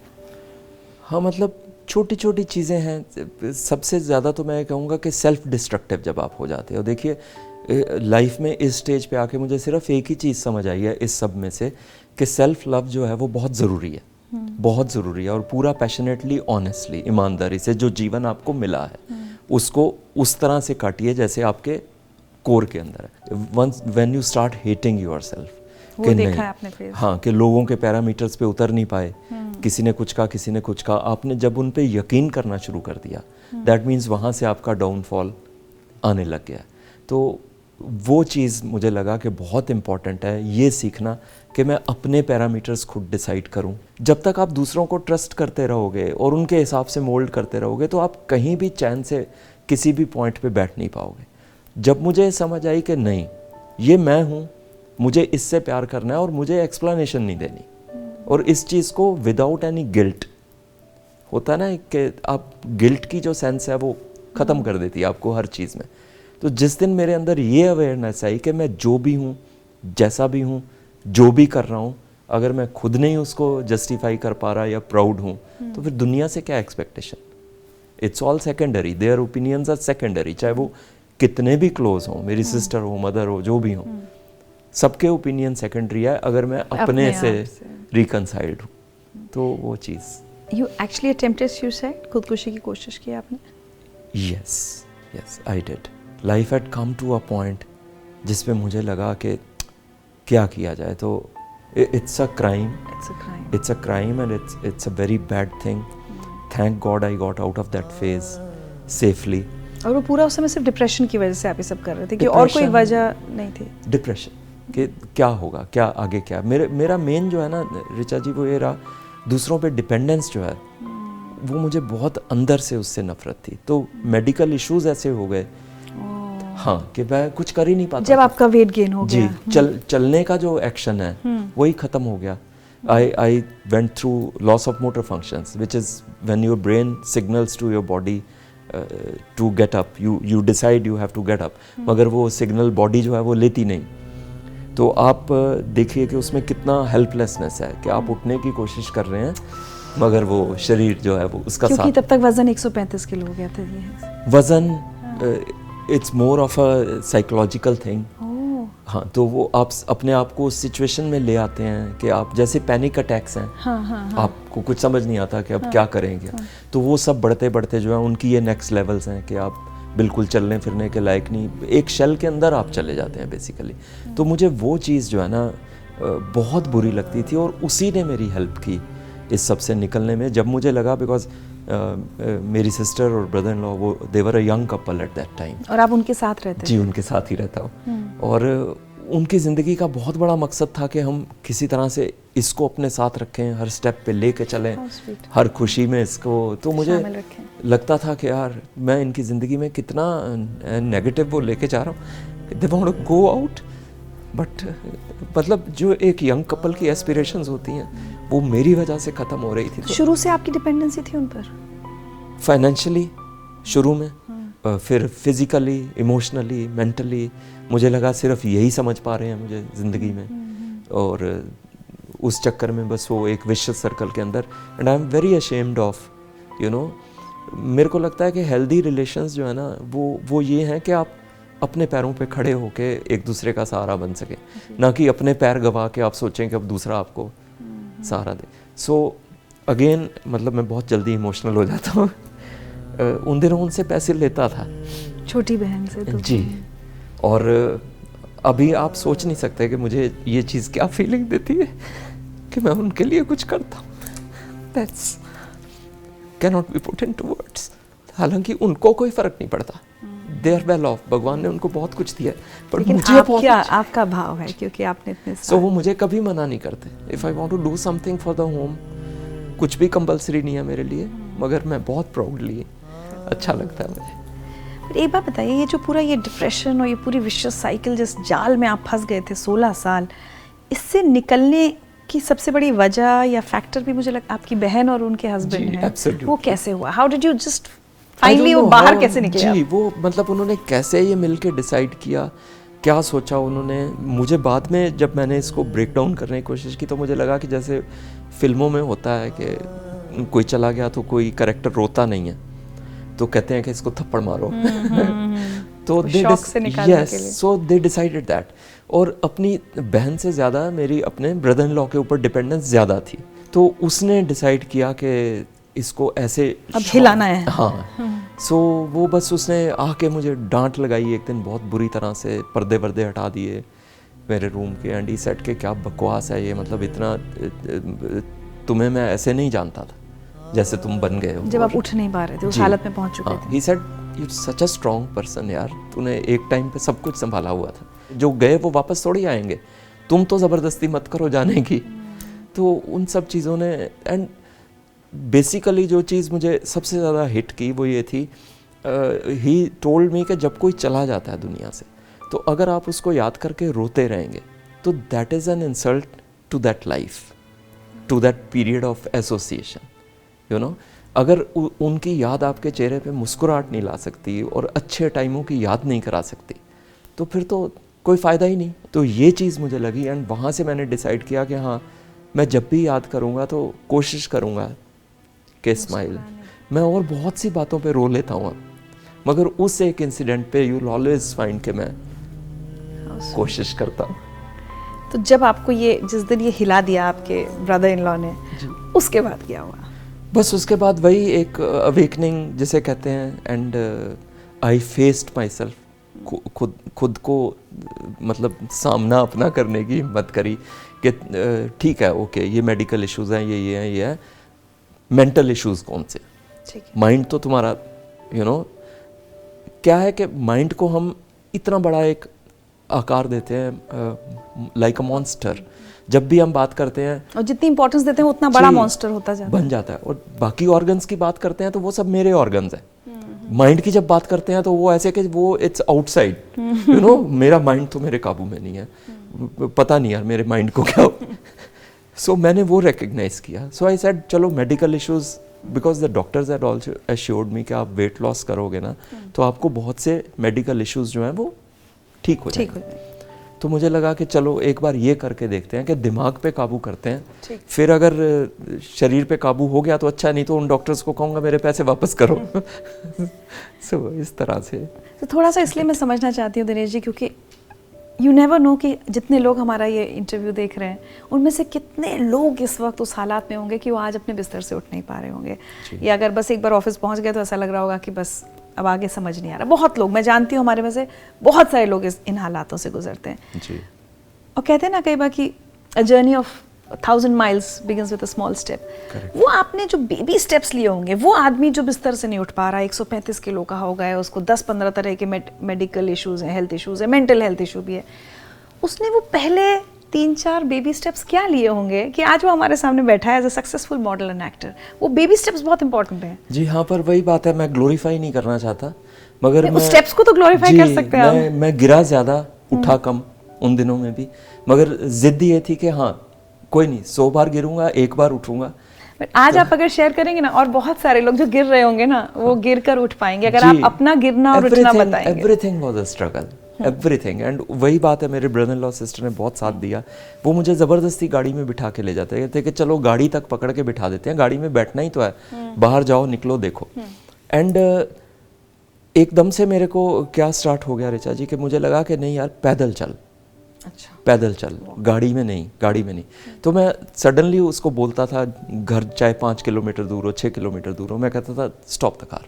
हाँ, मतलब छोटी छोटी चीज़ें हैं। सबसे ज़्यादा तो मैं कहूँगा कि सेल्फ डिस्ट्रक्टिव जब आप हो जाते हो। देखिए लाइफ में इस स्टेज पे आके मुझे सिर्फ एक ही चीज़ समझ आई है इस सब में से, कि सेल्फ लव जो है वो बहुत ज़रूरी है, बहुत ज़रूरी है। और पूरा पैशनेटली, ऑनेस्टली, ईमानदारी से जो जीवन आपको मिला है उसको उस तरह से काटिए जैसे आपके कोर के अंदर है। Once when you start hating yourself, वो देखा है आपने फेस। हाँ, कि लोगों के पैरामीटर्स पे उतर नहीं पाए, किसी ने कुछ कहा, किसी ने कुछ कहा, आपने जब उन पे यकीन करना शुरू कर दिया, दैट मीन्स वहाँ से आपका डाउनफॉल आने लग गया। तो वो चीज़ मुझे लगा कि बहुत इम्पॉर्टेंट है ये सीखना कि मैं अपने पैरामीटर्स खुद डिसाइड करूं। जब तक आप दूसरों को ट्रस्ट करते रहोगे और उनके हिसाब से मोल्ड करते रहोगे तो आप कहीं भी चैन से किसी भी पॉइंट पे बैठ नहीं पाओगे। जब मुझे समझ आई कि नहीं, ये मैं हूँ, मुझे इससे प्यार करना है और मुझे एक्सप्लेनेशन नहीं देनी, और इस चीज़ को विदाउट एनी गिल्ट, होता ना कि आप गिल्ट की जो सेंस है वो ख़त्म कर देती है आपको हर चीज़ में। तो जिस दिन मेरे अंदर ये अवेयरनेस आई कि मैं जो भी हूँ, जैसा भी हूँ, जो भी कर रहा हूँ, अगर मैं खुद नहीं उसको जस्टिफाई कर पा रहा या प्राउड हूँ तो फिर दुनिया से क्या expectation. It's all secondary, their opinions are secondary, चाहे वो कितने भी क्लोज हों, मेरी सिस्टर हो, मदर हो, जो भी हो, सबके ओपिनियन सेकेंडरी है अगर मैं अपने से रिकनसाइल्ड हूँ। तो वो चीज़। यू एक्चुअली अटेम्प्टेड सुसाइड, खुदकुशी की कोशिश की आपने? Yes I did. Life had come to a point जिस पे मुझे लगा कि क्या किया जाए। तो it's a crime, it's a crime and it's a very bad thing. Thank God I got out of that phase safely. और वो पूरा उस समय सिर्फ डिप्रेशन की वजह से आप ये सब कर रहे थे कि और कोई वजह नहीं थी? डिप्रेशन कि क्या होगा, क्या आगे क्या। मेरा मेन जो है ना ऋचा जी, वो ये रहा, दूसरों पे डिपेंडेंस जो है वो मुझे बहुत अंदर से उससे नफरत थी। तो मेडिकल इश्यूज ऐसे हो गए, हाँ, कि मैं कुछ कर ही नहीं पाता। जब आपका वेट गेन हो गया जी, चलने का जो एक्शन है वही खत्म हो गया। I went through loss of motor functions, which is when your brain signals to your body to get up. You decide you have to get up, मगर वो सिग्नल बॉडी जो है वो लेती नहीं। तो आप देखिए कि उसमें कितना हेल्पलेसनेस है कि आप उठने की कोशिश कर रहे हैं मगर वो शरीर जो है वो उसका क्योंकि साथ। तब तक वजन 135 किलो हो गया था। ये वजन it's more of a psychological thing. हाँ, तो वो आप अपने आप को उस सिचुएशन में ले आते हैं कि आप जैसे पैनिक अटैक्स हैं। हाँ। आपको कुछ समझ नहीं आता कि अब क्या करेंगे। तो वो सब बढ़ते बढ़ते जो है उनकी ये नेक्स्ट लेवल्स हैं कि आप बिल्कुल चलने फिरने के लायक नहीं, एक शेल के अंदर आप चले जाते हैं बेसिकली। तो मुझे वो चीज़ जो है ना बहुत बुरी लगती थी और उसी ने मेरी हेल्प की इस सब से निकलने में। जब मुझे लगा, बिकॉज मेरी सिस्टर और ब्रदर इन लॉ वो they were a young couple at that time. और आप उनके साथ रहते? जी, उनके साथ ही रहता हूँ। और उनकी ज़िंदगी का बहुत बड़ा मकसद था कि हम किसी तरह से इसको अपने साथ रखें, हर स्टेप पे लेके चलें, हर खुशी में इसको। तो मुझे लगता था कि यार मैं इनकी ज़िंदगी में कितना नेगेटिव वो लेके जा रहा हूँ। They want to go out, but मतलब जो एक यंग कपल की एस्पिरेशंस होती हैं वो मेरी वजह से ख़त्म हो रही थी। तो शुरू से आपकी डिपेंडेंसी थी उन पर? फाइनेंशियली शुरू में, फिर फिज़िकली, इमोशनली, मेंटली। मुझे लगा सिर्फ यही समझ पा रहे हैं मुझे ज़िंदगी में, और उस चक्कर में बस वो एक विशियस सर्कल के अंदर। And I am very ashamed of, you know, मेरे को लगता है कि हेल्दी रिलेशंस जो है ना वो ये हैं कि आप अपने पैरों पे खड़े होके एक दूसरे का सहारा बन सके, ना कि अपने पैर गवा के आप सोचें कि अब दूसरा आपको सहारा दे। सो अगेन, मतलब मैं बहुत जल्दी इमोशनल हो जाता हूँ। उन दिनों उनसे पैसे लेता था, छोटी बहन से तो। जी, और अभी आप सोच नहीं सकते कि मुझे ये चीज़ क्या फीलिंग देती है कि मैं उनके लिए कुछ करता हूँ। That's can not be put into words. हालांकि उनको कोई फ़र्क नहीं पड़ता, दे आर वेल ऑफ, भगवान ने उनको बहुत कुछ दिया, पर मुझे बहुत आपका भाव है क्योंकि आपने इतने सो वो मुझे कभी मना नहीं करते। If I want to do something for the home, कुछ भी कंपलसरी नहीं है मेरे लिए, मगर मैं बहुत प्राउडली, अच्छा लगता है मुझे। एक बात बताइए, ये जो पूरा ये डिप्रेशन और ये पूरी विशियस साइकिल जिस जाल में आप फंस गए थे 16 साल, इससे निकलने की सबसे बड़ी वजह या फैक्टर भी मुझे लगता आपकी बहन और उनके हस्बैंड हैं। वो कैसे हुआ? How did you just finally वो बाहर कैसे निकले? जी, वो मतलब उन्होंने कैसे ये मिलके डिसाइड किया, क्या सोचा उन्होंने। मुझे बाद में जब मैंने इसको ब्रेक डाउन करने की कोशिश की तो मुझे लगा कि जैसे फिल्मों में होता है कि कोई चला गया तो कोई कैरेक्टर रोता नहीं है, तो कहते हैं कि इसको थप्पड़ मारो। तो दे डिसाइडेड दैट। और अपनी बहन से ज़्यादा मेरी अपने ब्रदर इन लॉ के ऊपर डिपेंडेंस ज़्यादा थी, तो उसने डिसाइड किया कि इसको ऐसे अब हिलाना है। हाँ, सो वो बस उसने आके मुझे डांट लगाई एक दिन बहुत बुरी तरह से, पर्दे वर्दे हटा दिए मेरे रूम के, एंड ही सेड के क्या बकवास है ये, मतलब इतना तुम्हें मैं ऐसे नहीं जानता था जैसे तुम बन गए हो। जब आप उठ नहीं पा रहे थे, उस हालत में पहुंच चुके थे। He said you such a strong person यार, तूने एक टाइम पे सब कुछ संभाला हुआ था, जो गए वो वापस थोड़ी आएंगे, तुम तो ज़बरदस्ती मत करो जाने की। तो उन सब चीज़ों ने, एंड बेसिकली जो चीज़ मुझे सबसे ज़्यादा हिट की वो ये थी, ही टोल्ड मी कि जब कोई चला जाता है दुनिया से, तो अगर आप उसको याद करके रोते रहेंगे तो that is an insult to that life, to that period of association, you know. अगर उनकी याद आपके चेहरे पे मुस्कुराहट नहीं ला सकती और अच्छे टाइमों की याद नहीं करा सकती, तो फिर तो कोई फ़ायदा ही नहीं। तो ये चीज़ मुझे लगी, एंड वहाँ से मैंने डिसाइड किया कि हाँ, मैं जब भी याद करूँगा तो कोशिश करूँगा कि स्माइल। मैं और बहुत सी बातों पे रो लेता हूँ अब, मगर उस एक इंसिडेंट पे यू विल ऑलवेज फाइंड कि मैं कोशिश करता हूँ। तो जब आपको ये, जिस दिन ये हिला दिया आपके ब्रदर इन लॉ ने, उसके बाद क्या हुआ? बस उसके बाद वही एक अवेकनिंग जिसे कहते हैं, and I faced my self, खुद को मतलब सामना अपना करने की हिम्मत करी कि ठीक है, ओके, ये मेडिकल इश्यूज़ हैं, ये हैं, ये है, मेंटल इश्यूज़ कौन से, माइंड तो तुम्हारा, यू नो, क्या है कि माइंड को हम इतना बड़ा एक आकार देते हैं, लाइक अ मॉन्स्टर। जब भी हम बात करते हैं और जितनी इंपॉर्टेंस देते हैं उतना बड़ा मॉन्स्टर होता जाता है, बन जाता है। और बाकी ऑर्गन्स की बात करते हैं तो वो सब मेरे ऑर्गन्स हैं। माइंड की जब बात करते हैं तो वो ऐसे कि वो इट्स आउटसाइड, यू नो, मेरा माइंड तो मेरे काबू में नहीं है, पता नहीं यार मेरे माइंड को क्या सो मैंने वो रिकग्नाइज किया। सो आई सेड चलो medical issues, because the doctors had also assured me कि आप वेट लॉस करोगे ना तो आपको बहुत से मेडिकल इश्यूज जो हैं वो ठीक हो जाएंगे। तो मुझे लगा कि चलो एक बार ये करके देखते हैं कि दिमाग पे काबू करते हैं, फिर अगर शरीर पे काबू हो गया तो अच्छा, नहीं तो उन डॉक्टर्स को कहूँगा मेरे पैसे वापस करो। सो इस तरह से। तो थोड़ा सा इसलिए मैं समझना चाहती हूँ दिनेश जी, क्योंकि यू नेवर नो कि जितने लोग हमारा ये इंटरव्यू देख रहे हैं उनमें से कितने लोग इस वक्त उस हालात में होंगे कि वो आज अपने बिस्तर से उठ नहीं पा रहे होंगे, या अगर बस एक बार ऑफिस पहुँच गए तो ऐसा लग रहा होगा कि बस अब आगे समझ नहीं आ रहा। बहुत लोग, मैं जानती हूँ हमारे में से बहुत सारे लोग इन हालातों से गुजरते हैं जी। और कहते हैं ना कई बार कि a journey of 1000 miles begins with a small step। वो आपने जो बेबी स्टेप्स लिए होंगे, वो आदमी जो बिस्तर से नहीं उठ पा रहा है, 135 किलो का हो गया, उसको 10-15 तरह के मेडिकल इश्यूज हैं, हेल्थ इश्यूज है, मेंटल हेल्थ इशू भी है, उसने वो पहले 3-4 बेबी स्टेप्स क्या लिए होंगे कि आज वो हमारे सामने बैठा है as a successful model and actor. वो बेबी स्टेप्स बहुत इंपॉर्टेंट हैं। जी हाँ, पर वही बात है, मैं ग्लोरीफाई नहीं करना चाहता, मगर मैं स्टेप्स को तो ग्लोरीफाई कर सकते हैं। मैं गिरा ज़्यादा, उठा कम उन दिनों में भी, मगर जिद ये थी कि हाँ कोई नहीं, 100 बार गिरूंगा, 1 बार उठूंगा। आज आप अगर शेयर करेंगे ना, और बहुत सारे लोग जो गिर रहे होंगे ना वो गिर कर उठ पाएंगे अगर आप अपना गिरना और उठना बताएंगे। Everything was a struggle, everything. And वही बात है, मेरे ब्रदर इन लॉ सिस्टर ने बहुत साथ दिया। वो मुझे ज़बरदस्ती गाड़ी में बिठा के ले जाते थे कि चलो गाड़ी तक पकड़ के बिठा देते हैं, गाड़ी में बैठना ही तो है, बाहर जाओ, निकलो, देखो। एंड एकदम से मेरे को क्या स्टार्ट हो गया ऋचा जी कि मुझे लगा कि नहीं यार, पैदल चल। अच्छा, पैदल चल, गाड़ी में नहीं, गाड़ी में नहीं। तो मैं सडनली उसको बोलता था, घर चाहे 5 किलोमीटर दूर हो, 6 किलोमीटर दूर हो, मैं कहता था स्टॉप द कार,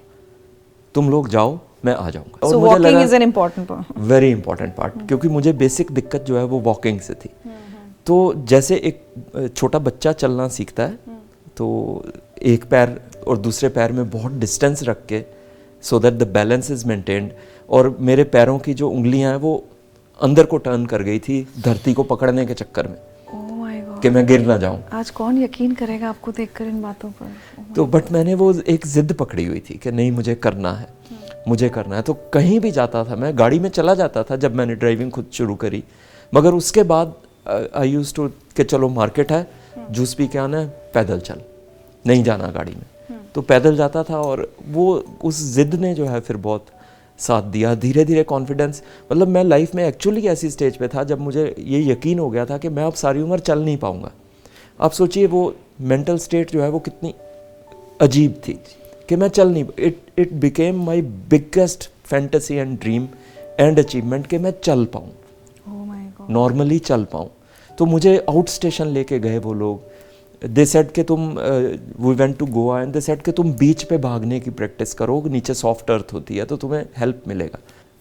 तुम लोग जाओ, मैं आ जाऊंगा। और मुझे लगा is an important part, very important part, क्योंकि मुझे बेसिक दिक्कत जो है वो वॉकिंग से थी। तो जैसे एक छोटा बच्चा चलना सीखता है, तो एक पैर और दूसरे पैर में बहुत डिस्टेंस रख के, so that the balance is maintained, और मेरे पैरों की जो उंगलियां हैं वो अंदर को टर्न कर गई थी धरती को पकड़ने के चक्कर में, कि मैं गिर ना जाऊं। आज कौन यकीन करेगा आपको देखकर इन बातों पर। तो बट मैंने वो एक जिद पकड़ी हुई थी कि नहीं, मुझे करना है, मुझे करना है। तो कहीं भी जाता था, मैं गाड़ी में चला जाता था जब मैंने ड्राइविंग खुद शुरू करी, मगर उसके बाद आई यूज्ड टू कि चलो मार्केट है, जूस पी के आना है, पैदल चल, नहीं जाना गाड़ी में। तो पैदल जाता था, और वो उस जिद ने जो है फिर बहुत साथ दिया। धीरे धीरे कॉन्फिडेंस, मतलब मैं लाइफ में एक्चुअली ऐसी स्टेज पे था जब मुझे ये यकीन हो गया था कि मैं अब सारी उम्र चल नहीं पाऊंगा। आप सोचिए वो मेंटल स्टेट जो है वो कितनी अजीब थी कि मैं चल नहीं, it became my biggest fantasy and dream and achievement कि मैं चल पाऊँ, नॉर्मली चल पाऊँ। तो मुझे आउट स्टेशन लेके गए वो लोग, दे सेड कि तुम we went to Goa and they said कि तुम बीच पे भागने की प्रैक्टिस करो, नीचे सॉफ्ट अर्थ होती है तो तुम्हें हेल्प मिलेगा।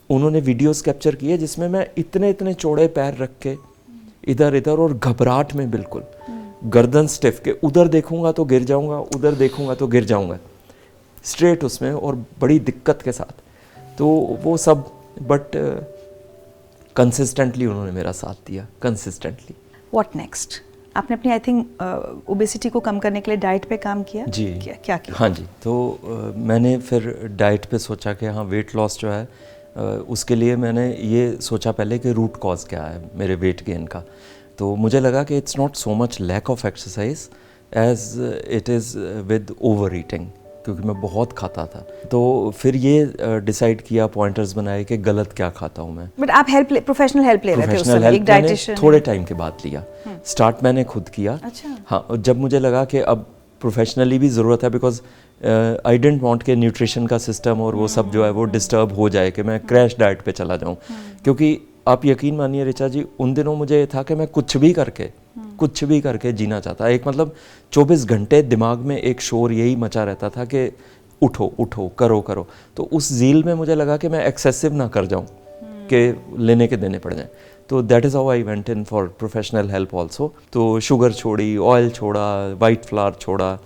उन्होंने वीडियोस कैप्चर किए जिसमें मैं इतने इतने चौड़े पैर रख के इधर इधर, और घबराहट में बिल्कुल, गर्दन स्टिफ के, उधर देखूंगा तो गिर जाऊंगा, उधर देखूंगा तो गिर जाऊंगा, स्ट्रेट उसमें और बड़ी दिक्कत के साथ। तो वो सब, बट कंसिस्टेंटली उन्होंने मेरा साथ दिया, कंसिस्टेंटली। What next? आपने अपनी आई थिंक ओबेसिटी को कम करने के लिए डाइट पे काम किया? जी। क्या किया? हाँ जी, तो मैंने फिर डाइट पे सोचा कि हाँ वेट लॉस जो है उसके लिए मैंने ये सोचा पहले कि रूट कॉज क्या है मेरे वेट गेन का। तो मुझे लगा कि it's not so much lack of exercise as it is with over eating, क्योंकि मैं बहुत खाता था। तो फिर ये डिसाइड किया, पॉइंटर्स बनाए कि गलत क्या खाता हूँ मैं। बट आप प्रोफेशनल हेल्प ले रहे थे उस प्रोफेशनल समय, एक हेल्प मैंने डाइटिशियन? थोड़े टाइम के बाद लिया। स्टार्ट मैंने खुद किया। अच्छा। हाँ, और जब मुझे लगा कि अब प्रोफेशनली भी ज़रूरत है, बिकॉज आई डेंट वांट के न्यूट्रिशन का सिस्टम और वो सब जो है वो डिस्टर्ब हो जाए कि मैं क्रैश डाइट पे चला जाऊँ। क्योंकि आप यकीन मानिए ऋचा जी, उन दिनों मुझे ये था कि मैं कुछ भी करके जीना चाहता। एक मतलब 24 घंटे दिमाग में एक शोर यही मचा रहता था कि उठो उठो, करो करो। तो उस झील में मुझे लगा कि मैं एक्सेसिव ना कर जाऊं कि लेने के देने पड़ जाएं। तो that is how I went in for professional help also. तो शुगर छोड़ी, ऑयल छोड़ा, वाइट फ्लावर छोड़ा,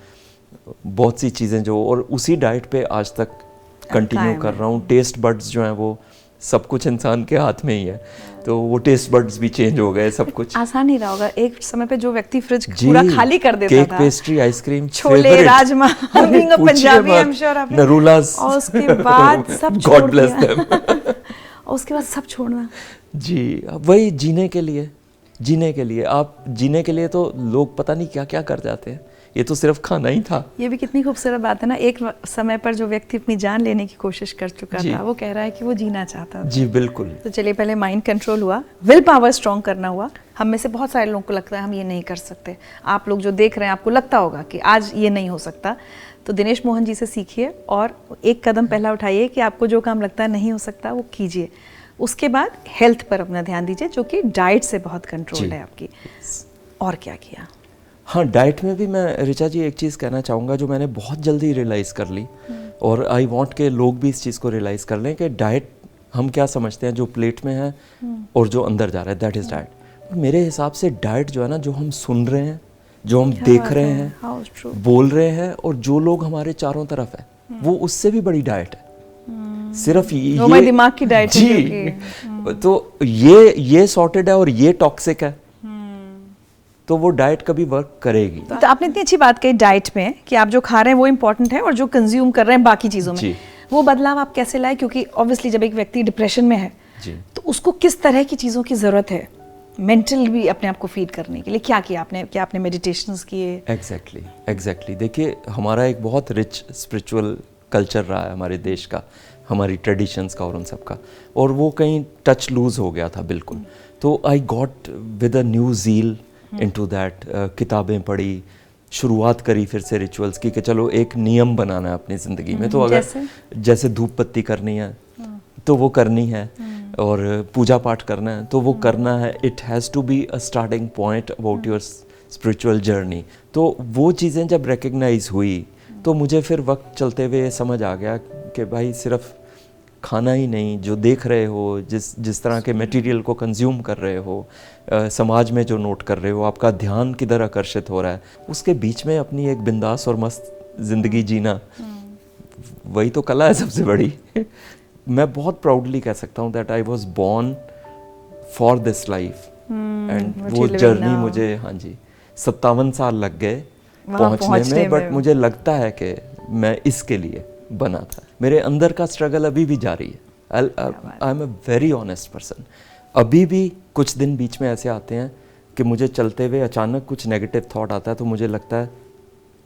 बहुत सी चीज़ें जो, और उसी डाइट पे आज तक कंटिन्यू कर रहा हूँ। टेस्ट बड्स जो हैं वो, सब कुछ इंसान के हाथ में ही है, तो वो टेस्ट बड्स भी चेंज हो गए, सब कुछ। आसान नहीं रहा होगा एक समय पे जो व्यक्ति फ्रिज पूरा खाली कर देता केक, था। Pastry, ice cream, chole, rajma, being a Punjabi, I am sure आपने नरूलास, और उसके बाद सब छोड़ गॉड ब्लेस दिया। देम। और उसके बाद सब छोड़ना। जी, वही जीने के लिए आप जीने के लिए तो लोग पता नहीं क्या क्या कर जाते हैं, ये तो सिर्फ खाना ही था। ये भी कितनी खूबसूरत बात है ना, एक समय पर जो व्यक्ति अपनी जान लेने की कोशिश कर चुका था, वो कह रहा है कि वो जीना चाहता था। जी बिल्कुल। तो चलिए, पहले माइंड कंट्रोल हुआ, विल पावर स्ट्रॉन्ग करना हुआ। हम में से बहुत सारे लोगों को लगता है हम ये नहीं कर सकते। आप लोग जो देख रहे हैं, आपको लगता होगा कि आज ये नहीं हो सकता, तो दिनेश मोहन जी से सीखिए और एक कदम पहला उठाइए कि आपको जो काम लगता है नहीं हो सकता वो कीजिए। उसके बाद हेल्थ पर अपना ध्यान दीजिए, जो कि डाइट से बहुत कंट्रोल है आपकी। और क्या किया? हाँ, डाइट में भी मैं ऋचा जी एक चीज़ कहना चाहूँगा जो मैंने बहुत जल्दी रियलाइज़ कर ली, और आई वांट के लोग भी इस चीज़ को रियलाइज़ कर लें कि डाइट हम क्या समझते हैं, जो प्लेट में है और जो अंदर जा रहा है, दैट इज़ डाइट। मेरे हिसाब से डाइट जो है ना, जो हम सुन रहे हैं, जो हम देख रहे हैं, बोल रहे हैं, और जो लोग हमारे चारों तरफ है, वो उससे भी बड़ी डाइट है। सिर्फ ये दिमाग की डाइट जी है। तो ये सॉर्टेड है और ये टॉक्सिक है, तो वो डाइट कभी वर्क करेगी। तो आपने इतनी अच्छी बात कही डाइट में कि आप जो खा रहे हैं वो इम्पोर्टेंट है, और जो कंज्यूम कर रहे हैं बाकी चीज़ों में, वो बदलाव आप कैसे लाए? क्योंकि ऑब्वियसली जब एक व्यक्ति डिप्रेशन में है तो उसको किस तरह की चीज़ों की ज़रूरत है मेंटल भी अपने आप को फीड करने के लिए? क्या किया आपने? क्या आपने मेडिटेशंस किए? एग्जैक्टली। देखिए, हमारा एक बहुत रिच स्पिरिचुअल कल्चर रहा है हमारे देश का, हमारी ट्रेडिशंस का और उन सब का, और वो कहीं टच लूज हो गया था बिल्कुल। तो I got with a new zeal into that. किताबें पढ़ी, शुरुआत करी फिर से रिचुअल्स की कि चलो एक नियम बनाना है अपनी ज़िंदगी में। तो अगर जैसे धूप बत्ती करनी है तो वो करनी है, और पूजा पाठ करना है तो वो करना है। It has to be a starting point about your spiritual journey. तो वो चीज़ें जब रिकग्नाइज हुई तो मुझे फिर वक्त चलते हुए समझ आ गया कि भाई सिर्फ खाना ही नहीं, जो देख रहे हो, जिस तरह के मटेरियल को कंज्यूम कर रहे हो, समाज में जो नोट कर रहे हो, आपका ध्यान किधर आकर्षित हो रहा है, उसके बीच में अपनी एक बिंदास और मस्त ज़िंदगी जीना, वही तो कला है सबसे बड़ी। मैं बहुत प्राउडली कह सकता हूँ that I was born for this life, and वो जर्नी मुझे, हाँ जी, 57 साल लग गए पहुँचने में, बट मुझे लगता है कि मैं इसके लिए बना था। मेरे अंदर का स्ट्रगल अभी भी जारी है। आई am a very honest person. अभी भी कुछ दिन बीच में ऐसे आते हैं कि मुझे चलते हुए अचानक कुछ नेगेटिव थॉट आता है तो मुझे लगता है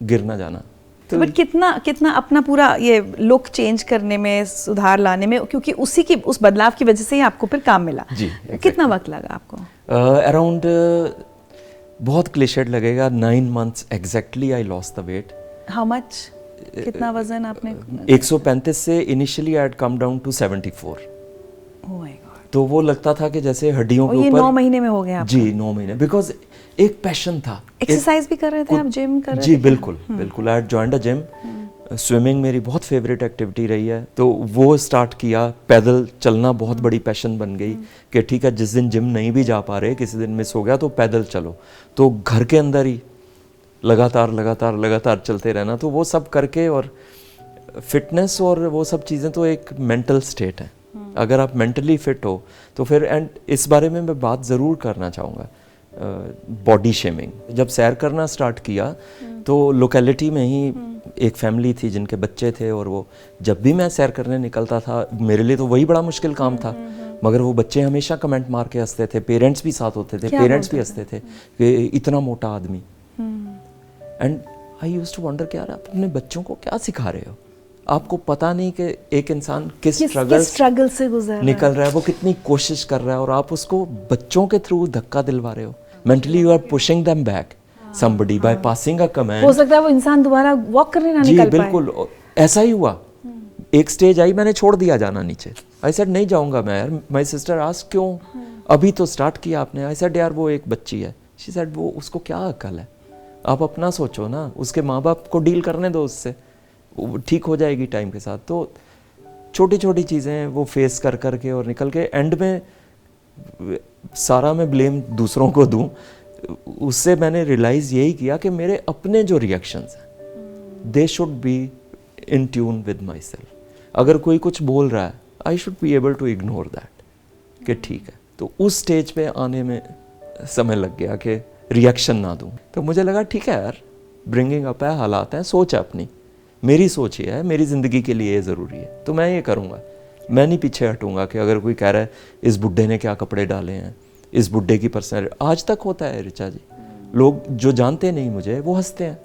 गिर ना जाना। तो बट कितना अपना पूरा ये लुक चेंज करने में, सुधार लाने में, क्योंकि उस बदलाव की वजह से ही आपको फिर काम मिला जी। कितना वक्त लगा आपको? अराउंड, बहुत क्लिशेड लगेगा, 9 months exactly I lost the weight. How much? कितना वजन आपने? 135 से initially I had come down to 74। Oh my God. तो वो लगता था कि जैसे हड्डियों के ऊपर। ये 9 महीने में हो गया आपका? जी 9 महीने, बिकॉज एक पैशन था। एक्सरसाइज भी कर रहे थे आप? जिम कर रहे थे? जी बिल्कुल बिल्कुल। I had joined a gym. Swimming मेरी बहुत फेवरेट एक्टिविटी रही है, तो वो स्टार्ट किया। पैदल चलना बहुत बड़ी पैशन बन गई कि ठीक है, जिस दिन जिम नहीं भी जा पा रहे, किसी दिन मिस हो गया तो पैदल चलो। तो घर के अंदर ही लगातार चलते रहना। तो वो सब करके, और फिटनेस और वो सब चीज़ें तो एक मेंटल स्टेट है। अगर आप मेंटली फिट हो तो फिर, एंड इस बारे में मैं बात ज़रूर करना चाहूँगा, बॉडी शेमिंग। जब सैर करना स्टार्ट किया तो लोकेलिटी में ही एक फैमिली थी जिनके बच्चे थे, और वो जब भी मैं सैर करने निकलता था, मेरे लिए तो वही बड़ा मुश्किल काम था, मगर वो बच्चे हमेशा कमेंट मार के हंसते थे, पेरेंट्स भी साथ होते थे, पेरेंट्स भी हंसते थे कि इतना मोटा आदमी। And I used to wonder कि यार आप अपने बच्चों को क्या सिखा रहे हो? आपको पता नहीं कि एक इंसान किस स्ट्रगल से गुजर निकल रहा है, वो कितनी कोशिश कर रहा है, और आप उसको बच्चों के थ्रू धक्का दिलवा रहे हो। Mentally you are pushing them back somebody by passing a comment। हो सकता है वो इंसान दोबारा वॉक करने ना निकल पाए। बिल्कुल ऐसा ही हुआ। एक स्टेज आई, मैंने छोड़ दिया जाना नीचे। आई सेड नहीं जाऊंगा मैं यार। माय सिस्टर आस्क्ड क्यों? अभी तो स्टार्ट किया आपने। आई सेड यार वो एक बच्ची है। शी सेड वो, उसको क्या अकल है? आप अपना सोचो ना, उसके माँ बाप को डील करने दो उससे, ठीक हो जाएगी टाइम के साथ। तो छोटी छोटी चीज़ें वो फेस कर करके और निकल के एंड में सारा मैं ब्लेम दूसरों को दूं, उससे मैंने रियलाइज़ यही किया कि मेरे अपने जो रिएक्शंस हैं they should be in tune with myself. अगर कोई कुछ बोल रहा है, I should be able to ignore that कि ठीक है। तो उस स्टेज पे आने में समय लग गया कि रिएक्शन ना दूं। तो मुझे लगा ठीक है यार, ब्रिंगिंग अप है, हालात हैं, सोच है अपनी, मेरी सोच ये है, मेरी ज़िंदगी के लिए ये ज़रूरी है, तो मैं ये करूँगा। मैं नहीं पीछे हटूँगा कि अगर कोई कह रहा है इस बुड्ढे ने क्या कपड़े डाले हैं, इस बुड्ढे की पर्सनैलिटी। आज तक होता है ऋचा जी, लोग जो जानते नहीं मुझे वो हंसते हैं,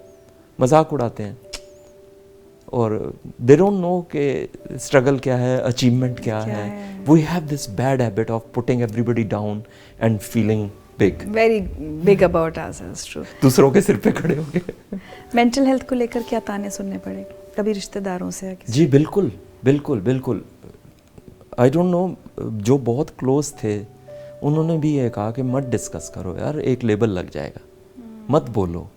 मजाक उड़ाते हैं, और दे डोंट नो कि स्ट्रगल क्या है, अचीवमेंट क्या है। We have this bad habit of putting everybody down and feeling big, very big about ourselves. True. दूसरों के सिर पे खड़े हो गए। मेंटल हेल्थ को लेकर क्या ताने सुनने पड़े कभी रिश्तेदारों से या किसी? जी बिल्कुल बिल्कुल बिल्कुल। आई डोंट नो, जो बहुत क्लोज थे उन्होंने भी ये कहा कि मत डिस्कस करो यार, एक लेबल लग जाएगा, मत बोलो,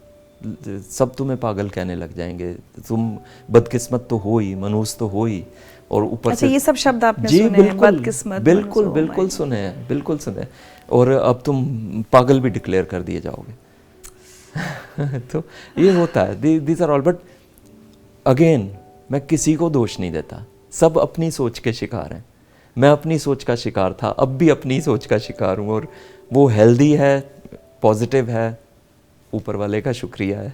सब तुम्हें पागल कहने लग जाएंगे, तुम बदकिस्मत तो हो ही, मनूस तो हो ही, और ऊपर से ये सब शब्द आपने जी सुने हैं, बदकिस्मत, बिल्कुल बिल्कुल सुने हैं, बिल्कुल सुने, और अब तुम पागल भी डिक्लेयर कर दिए जाओगे। तो ये होता है, these are all. But again मैं किसी को दोष नहीं देता, सब अपनी सोच के शिकार हैं। मैं अपनी सोच का शिकार था, अब भी अपनी सोच का शिकार हूँ, और वो हेल्दी है, पॉजिटिव है, ऊपर वाले का शुक्रिया है।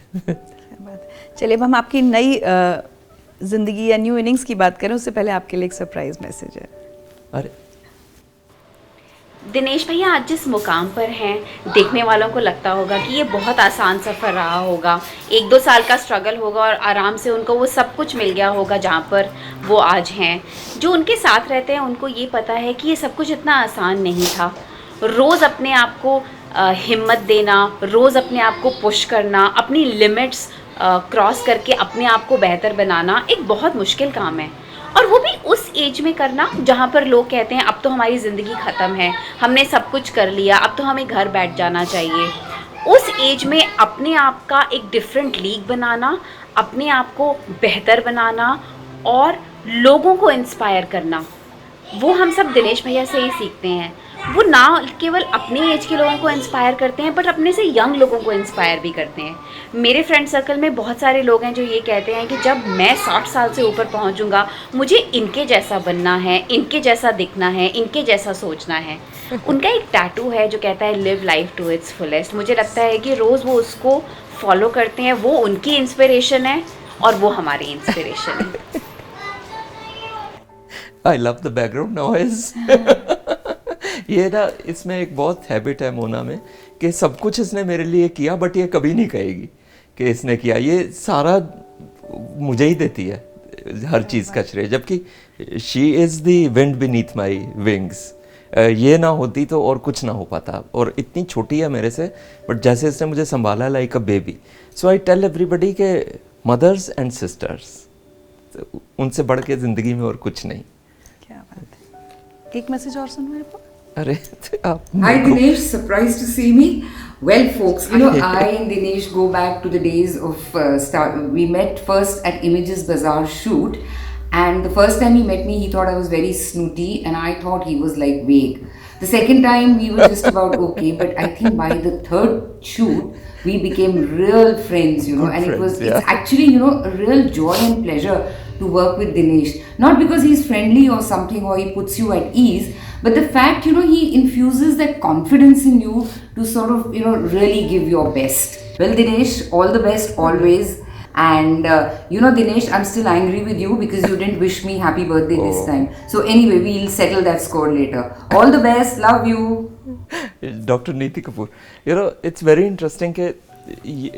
चलिए अब हम आपकी नई जिंदगी या न्यू इनिंग्स की बात करें, उससे पहले आपके लिए एक सरप्राइज मैसेज है। अरे दिनेश भैया आज जिस मुकाम पर हैं, देखने वालों को लगता होगा कि ये बहुत आसान सफ़र रहा होगा, 1-2 साल का स्ट्रगल होगा और आराम से उनको वो सब कुछ मिल गया होगा जहाँ पर वो आज हैं। जो उनके साथ रहते हैं उनको ये पता है कि ये सब कुछ इतना आसान नहीं था। रोज़ अपने आप को हिम्मत देना, रोज़ अपने आप को पुश करना, अपनी लिमिट्स क्रॉस करके अपने आप को बेहतर बनाना एक बहुत मुश्किल काम है, और वो भी उस एज में करना जहाँ पर लोग कहते हैं अब तो हमारी ज़िंदगी ख़त्म है, हमने सब कुछ कर लिया, अब तो हमें घर बैठ जाना चाहिए। उस एज में अपने आप का एक डिफरेंट लीग बनाना, अपने आप को बेहतर बनाना और लोगों को इंस्पायर करना, वो हम सब दिनेश भैया से ही सीखते हैं। वो ना केवल अपने एज के लोगों को इंस्पायर करते हैं, बट अपने से यंग लोगों को इंस्पायर भी करते हैं। मेरे फ्रेंड सर्कल में बहुत सारे लोग हैं जो ये कहते हैं कि जब मैं 60 साल से ऊपर पहुंचूंगा, मुझे इनके जैसा बनना है, इनके जैसा दिखना है, इनके जैसा सोचना है। उनका एक टैटू है जो कहता है live life to its fullest. मुझे लगता है कि रोज़ वो उसको फॉलो करते हैं, वो उनकी इंस्पिरेशन है और वो हमारी इंस्पिरेशन है। I love the background noise. ये ना, इसमें एक बहुत हैबिट है मोना में कि सब कुछ इसने मेरे लिए किया, बट ये कभी नहीं कहेगी कि इसने किया। ये सारा मुझे ही देती है हर चीज़ का श्रेय, जबकि she is the wind beneath my wings. ये ना होती तो और कुछ ना हो पाता, और इतनी छोटी है मेरे से, बट जैसे इसने मुझे संभाला like a baby. So I tell everybody के मदर्स एंड सिस्टर्स, उनसे बढ़ के ज़िंदगी में और कुछ नहीं। क्या बात है। एक मैसेज और सुनो मेरे को। अरे आप Hi Dinesh, surprised to see me. Well folks, you know I and Dinesh go back to the days of we met first at Images Bazaar shoot, and the first time he met me he thought I was very snooty and I thought he was like vague. The second time we were just about okay, but I think by the third shoot we became real friends, you know. Good and friends, it's actually, you know, a real joy and pleasure to work with Dinesh. Not because he's friendly or something or he puts you at ease, but the fact, he infuses that confidence in you to sort of, really give your best. Well, Dinesh, all the best always. And Dinesh, I'm still angry with you because you didn't wish me happy birthday this time. So anyway, we'll settle that score later. All the best. Love you. Doctor नीति Kapoor, it's very interesting कि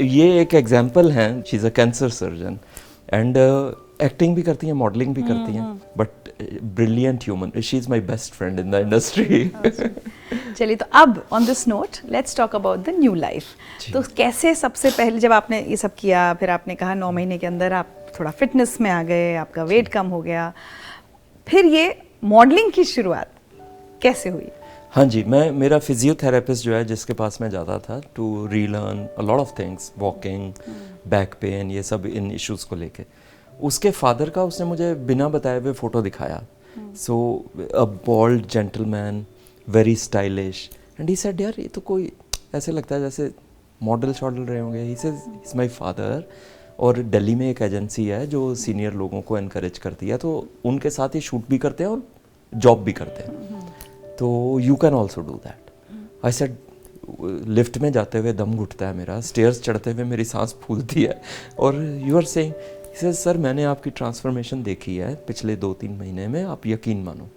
ये एक example है. She is a cancer surgeon and acting भी करती हैं, modelling भी करती हैं, but brilliant human. She is my best friend in the industry. चलिए, तो अब on this note let's talk about the new life. तो कैसे सबसे पहले जब आपने ये सब किया, फिर आपने कहा 9 महीने के अंदर आप थोड़ा फिटनेस में आ गए, आपका वेट कम हो गया, फिर ये मॉडलिंग की शुरुआत कैसे हुई? हाँ जी, मेरा फिजियोथेरेपिस्ट जो है जिसके पास मैं जाता था to relearn a lot of things, walking, back pain, ये सब इन इश्यूज़ को लेके, उसके फादर का उसने मुझे बिना बताए हुए फ़ोटो दिखाया. So a bald gentleman, very stylish, and he said, यार ये तो कोई ऐसे लगता है जैसे मॉडल शॉडल रहे होंगे. He says is my father. और दिल्ली में एक एजेंसी है जो सीनियर लोगों को इनकरेज करती है, तो उनके साथ ही शूट भी करते हैं और जॉब भी करते हैं. तो you can also do that. I said, lift में जाते हुए दम घुटता है मेरा, स्टेयर्स चढ़ते हुए मेरी सांस फूलती है, और यू आर सेइंग, सर मैंने आपकी ट्रांसफॉर्मेशन देखी है पिछले 2-3 महीने में, आप यकीन मानो.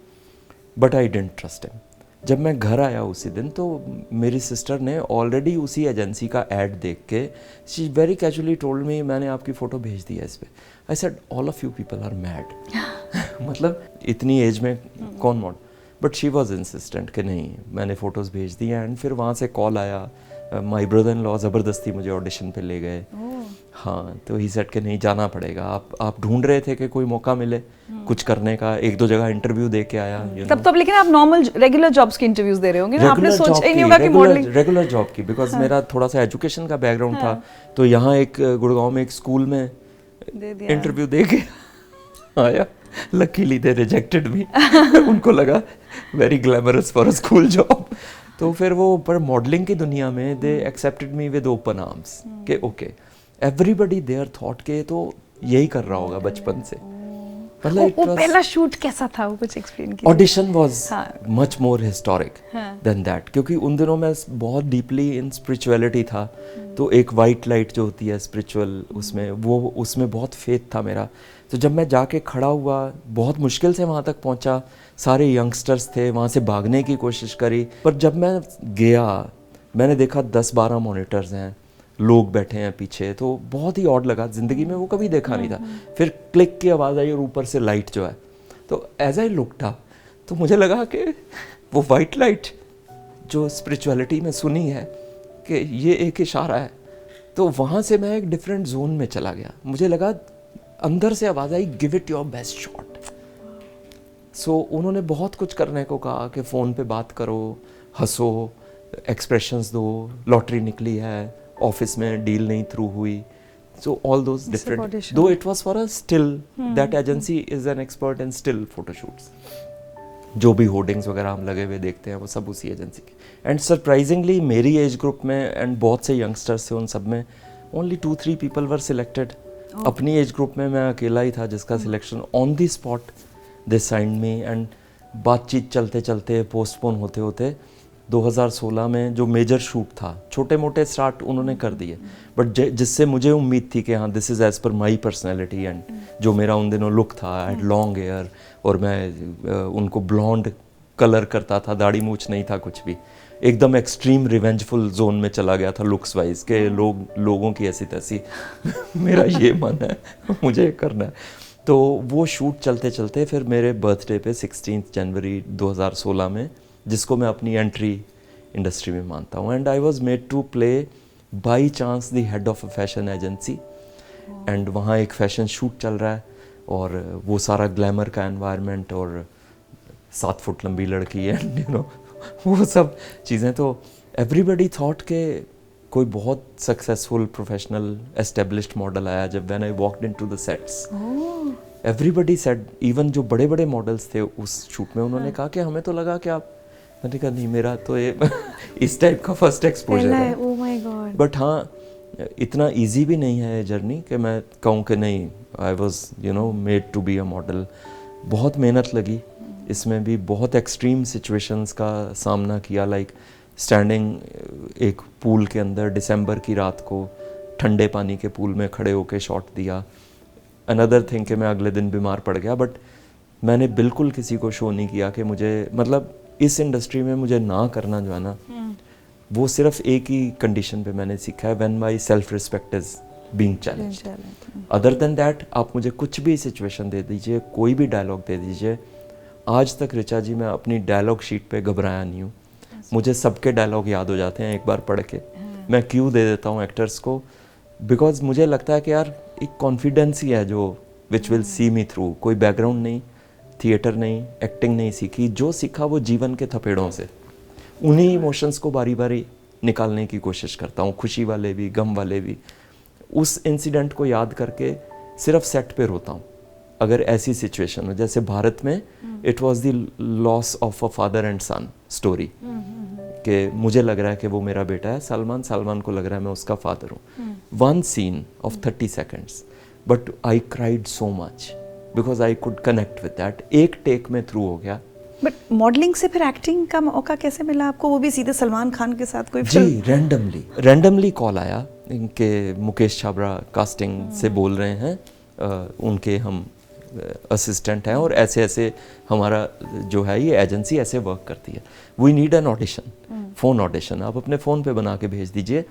But I don't trust him. जब मैं घर आया उसी दिन, तो मेरी सिस्टर ने ऑलरेडी उसी एजेंसी का ऐड देख के, she very casually told me, मैंने आपकी फ़ोटो भेज दी है इस पर. I said, all of you people are mad. मतलब इतनी एज में कौन model. But she was insistent कि नहीं, मैंने फ़ोटोज़ भेज दी. एंड फिर वहाँ से कॉल आया, माई ब्रदर इन लॉ ज़बरदस्ती मुझे ऑडिशन पे ले गए. हाँ, तो ही सेट के नहीं, जाना पड़ेगा. आप ढूंढ रहे थे कि कोई मौका मिले कुछ करने का. 1-2 जगह इंटरव्यू दे के आया. तब तो लेकिन आप नॉर्मल रेगुलर जॉब्स के इंटरव्यूज दे रहे होंगे ना? आपने सोचा ही नहीं होगा कि मॉडलिंग. रेगुलर जॉब की, बिकॉज मेरा थोड़ा सा एजुकेशन का बैकग्राउंड था. तो यहाँ एक गुड़गांव में एक स्कूल में इंटरव्यू दे के आया. लकीली दे रिजेक्टेड मी. उनको लगा very glamorous for a school job. तो फिर वो पर मॉडलिंग की दुनिया में they accepted me with open arms के ओके. एवरीबडी देयर थॉट के तो यही कर रहा होगा बचपन से. मतलब वो पहला शूट कैसा था, वो कुछ एक्सप्लेन कीजिए. Audition was much more historic than that, क्योंकि उन दिनों मैं बहुत डीपली इन स्पिरिचुअलिटी था. तो एक वाइट लाइट जो होती है स्पिरिचुअल, उसमें बहुत फेथ था मेरा. तो जब मैं जाके खड़ा हुआ, बहुत मुश्किल से वहाँ तक पहुँचा. सारे यंगस्टर्स थे, वहाँ से भागने की कोशिश करी. पर जब मैं गया, मैंने देखा 10-12 मॉनिटर्स हैं, लोग बैठे हैं पीछे. तो बहुत ही ऑड लगा, ज़िंदगी में वो कभी देखा नहीं था. फिर क्लिक की आवाज़ आई और ऊपर से लाइट जो है. तो एज आई लुक्ड अप, तो मुझे लगा कि वो वाइट लाइट जो स्पिरिचुअलिटी में सुनी है कि ये एक इशारा है. तो वहाँ से मैं एक डिफरेंट जोन में चला गया. मुझे लगा, अंदर से आवाज़ आई, give it your best shot. So उन्होंने बहुत कुछ करने को कहा कि फ़ोन पे बात करो, हंसो, एक्सप्रेशंस दो, लॉटरी निकली है, ऑफिस में डील नहीं थ्रू हुई. सो ऑल दोज डिफरेंट, दो it was for a still. That agency is an expert in still photoshoots. जो भी होर्डिंग्स वगैरह हम लगे हुए देखते हैं वो सब उसी एजेंसी के. एंड सरप्राइजिंगली मेरी एज ग्रुप में एंड बहुत से यंगस्टर्स थे, उन सब में ओनली 2-3 पीपल वर सिलेक्टेड. अपनी एज ग्रुप में मैं अकेला ही था जिसका selection on the spot they signed me. And बातचीत चलते चलते, पोस्टपोन होते होते 2016 में जो मेजर शूट था, छोटे मोटे स्टार्ट उन्होंने कर दिए. बट जिससे मुझे उम्मीद थी कि हाँ, this is as per my personality. And जो मेरा उन दिनों लुक था, आई हैड लॉन्ग हेयर, और मैं उनको ब्लॉन्ड कलर करता था, दाढ़ी मूछ नहीं था कुछ भी. एकदम एक्सट्रीम रिवेंजफुल जोन में चला गया था लुक्स वाइज के. लोगों की ऐसी तैसी मेरा ये मन है, मुझे करना है. तो वो शूट चलते चलते फिर मेरे बर्थडे पे 16 जनवरी 2016 में, जिसको मैं अपनी एंट्री इंडस्ट्री में मानता हूँ, and I was made to play by chance the head of a fashion agency. And वहाँ एक फैशन शूट चल रहा है, और वो सारा ग्लैमर का एनवायरनमेंट, और 7 फुट लंबी लड़की, एंड यू नो वो सब चीज़ें. तो एवरीबडी थॉट के कोई बहुत सक्सेसफुल प्रोफेशनल एस्टेब्लिश्ड मॉडल आया. जब when I walked into the sets, everybody said, even जो बड़े बड़े मॉडल्स थे उस शूट में, उन्होंने कहा कि हमें तो लगा कि आप. मैंने कहा नहीं, मेरा तो ये इस टाइप का फर्स्ट एक्सपोजर है. ओह माय गॉड. बट हाँ, इतना इजी भी नहीं है ये जर्नी कि मैं कहूँ कि नहीं I was made to be a model. बहुत मेहनत लगी इसमें भी, बहुत एक्सट्रीम सिचुएशंस का सामना किया, लाइक स्टैंडिंग एक पूल के अंदर दिसंबर की रात को, ठंडे पानी के पूल में खड़े होके शॉट दिया। अनदर थिंग कि मैं अगले दिन बीमार पड़ गया, बट मैंने बिल्कुल किसी को शो नहीं किया कि मुझे, मतलब इस इंडस्ट्री में मुझे ना करना जो है ना, वो सिर्फ एक ही कंडीशन पे मैंने सीखा है, when my self respect is being challenged. Other than that आप मुझे कुछ भी सिचुएशन दे दीजिए, कोई भी डायलॉग दे दीजिए, आज तक ऋचा जी मैं अपनी डायलॉग शीट पे घबराया नहीं हूँ। मुझे सबके डायलॉग याद हो जाते हैं एक बार पढ़ के। मैं क्यों दे देता हूँ एक्टर्स को, बिकॉज मुझे लगता है कि यार एक कॉन्फिडेंस ही है जो which will see me through. कोई बैकग्राउंड नहीं, थिएटर नहीं, एक्टिंग नहीं सीखी, जो सीखा वो जीवन के थपेड़ों से, उन्हीं इमोशंस को बारी बारी निकालने की कोशिश करता हूँ, खुशी वाले भी, गम वाले भी। उस इंसिडेंट को याद करके सिर्फ सेट पे रोता हूँ अगर ऐसी सिचुएशन हो। जैसे भारत में it was the loss of a father and son story, कि मुझे लग रहा है कि वो मेरा बेटा है सलमान को लग रहा है मैं उसका फादर हूँ। One scene of 30 seconds, but I cried so much because I could connect with that. एक टेक में थ्रू हो गया। बट मॉडलिंग से फिर एक्टिंग का मौका कैसे मिला आपको, वो भी सीधे सलमान खान के साथ कोई जी, रैंडमली कॉल आया इनके, मुकेश छाबड़ा कास्टिंग से बोल रहे हैं, उनके हम असिस्टेंट हैं, और ऐसे ऐसे हमारा जो है ये एजेंसी ऐसे वर्क करती है, we need an audition, phone audition. आप अपने फ़ोन पे बना के भेज दीजिए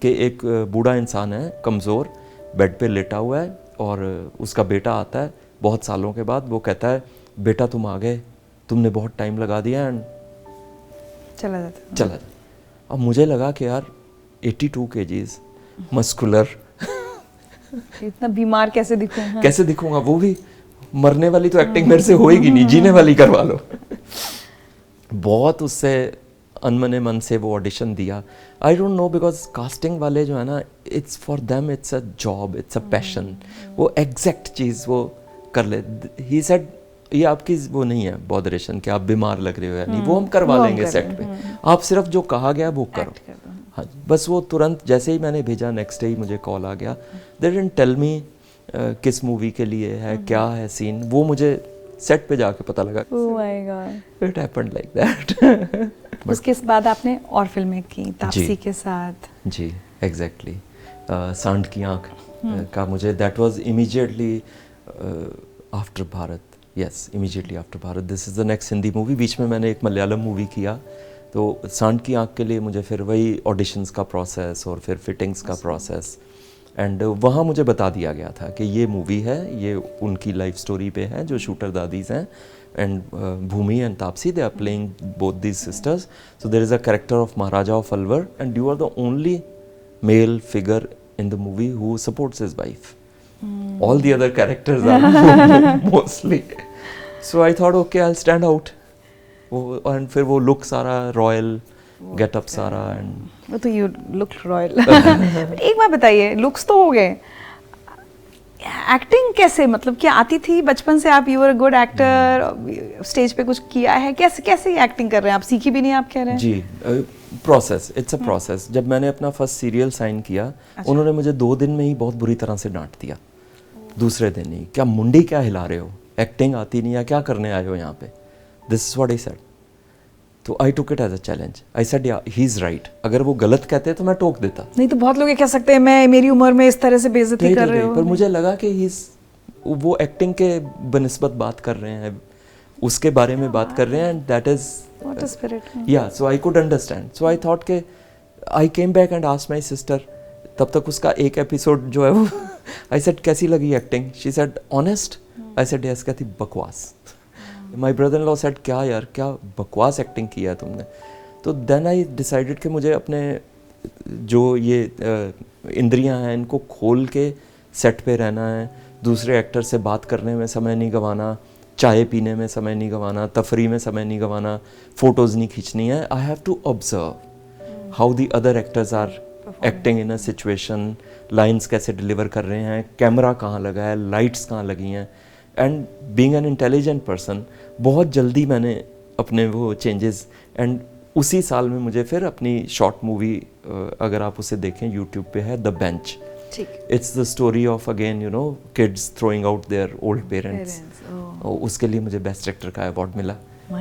कि एक बूढ़ा इंसान है, कमज़ोर, बेड पे लेटा हुआ है, और उसका बेटा आता है बहुत सालों के बाद, वो कहता है बेटा तुम आ गए, तुमने बहुत टाइम लगा दिया, एंड चला जाता। अब मुझे लगा कि यार 82 kgs, मस्कुलर, इतना बीमार कैसे दिखूंगा? कैसे दिखूंगा, वो भी मरने वाली तो एक्टिंग मेरे से होएगी नहीं, जीने वाली करवा लो। बहुत उससे अनमने मन से वो ऑडिशन दिया। आई डोंट नो, बिकॉज कास्टिंग वाले जो है ना, it's for them, it's a job, it's a passion. वो एग्जैक्ट चीज़ वो कर ले। ही सेड ये आपकी वो नहीं है बॉदरेशन कि आप बीमार लग रहे हो या नहीं, वो हम करवा लेंगे सेट पे, आप सिर्फ जो कहा गया वो करो। हाँ, बस वो तुरंत जैसे ही मैंने भेजा, नेक्स्ट डे ही मुझे कॉल आ गया। दे डिडंट टेल मी किस मूवी के लिए है, क्या है सीन, वो मुझे सेट पे जाके पता लगा। Oh my god, it happened like that. उसके बाद आपने और फिल्में की तापसी के साथ। जी, एग्जैक्टली। सांड की आँख का मुझे, that was immediately after Bharat, yes, immediately after Bharat. This is the next Hindi movie. बीच में मैंने एक मलयालम मूवी किया, तो सांड की आँख के लिए मुझे फिर वही ऑडिशंस का प्रोसेस और फिर फिटिंग्स का प्रोसेस, एंड वहाँ मुझे बता दिया गया था कि ये मूवी है, ये उनकी लाइफ स्टोरी पे है, जो शूटर दादीज हैं, and Bhumi and Taapsee, they are playing both these sisters. So there is a character of Maharaja of Alwar, and you are the only male figure in the movie who supports his wife. All the other characters are mostly. So I thought, okay, I'll stand out. And फिर वो look सारा royal, get up सारा, and वो तो you look royal. एक बात बताइए, looks तो हो गए, एक्टिंग कैसे, मतलब क्या आती थी बचपन से? आप, you are a good actor, stage पे कुछ किया है, कैसे एक्टिंग कर रहे हैं आप? सीखी भी नहीं आप कह रहे हैं? जी, प्रोसेस, इट्स अ प्रोसेस। जब मैंने अपना फर्स्ट सीरियल साइन किया, उन्होंने मुझे 2 दिन में ही बहुत बुरी तरह से डांट दिया। दूसरे दिन ही, क्या मुंडी क्या हिला रहे हो, एक्टिंग आती नहीं है, क्या करने आए हो यहाँ पे? This is what I said. तो I took it as a challenge. I said yeah he is right, अगर वो गलत कहते तो मैं टोक देता। नहीं तो बहुत लोग ये कह सकते हैं मैं मेरी उम्र में इस तरह से बेइज्जती कर रहे हो, पर मुझे लगा कि वो एक्टिंग के बनिस्बत बात कर रहे हैं, उसके बारे में बात कर रहे हैं, and that is what a spirit. Yeah so I could understand. So I thought के I came back and asked my sister, तब तक उसका एक एपिसोड जो है वो आई सेड कैसी लगी acting? She said honest. I said yes. कहती बकवास। My brother in law said क्या यार, क्या बकवास एक्टिंग किया है तुमने? तो देन आई डिसाइडेड कि मुझे अपने जो ये इंद्रियां हैं इनको खोल के सेट पे रहना है, दूसरे एक्टर से बात करने में समय नहीं गंवाना, चाय पीने में समय नहीं गंवाना, तफरी में समय नहीं गंवाना, फोटोज़ नहीं खींचनी है। I have to observe how the other actors are acting in a situation, lines कैसे डिलीवर कर रहे हैं, कैमरा कहाँ लगा है, लाइट्स कहाँ लगी हैं। And being an intelligent person, बहुत जल्दी मैंने अपने वो चेंजेस, एंड उसी साल में मुझे फिर अपनी शॉर्ट मूवी, अगर आप उसे देखें यूट्यूब पे है, द बेंच, ठीक। It's the story of again you know kids throwing out their old parents. उसके लिए मुझे बेस्ट एक्टर का अवार्ड मिला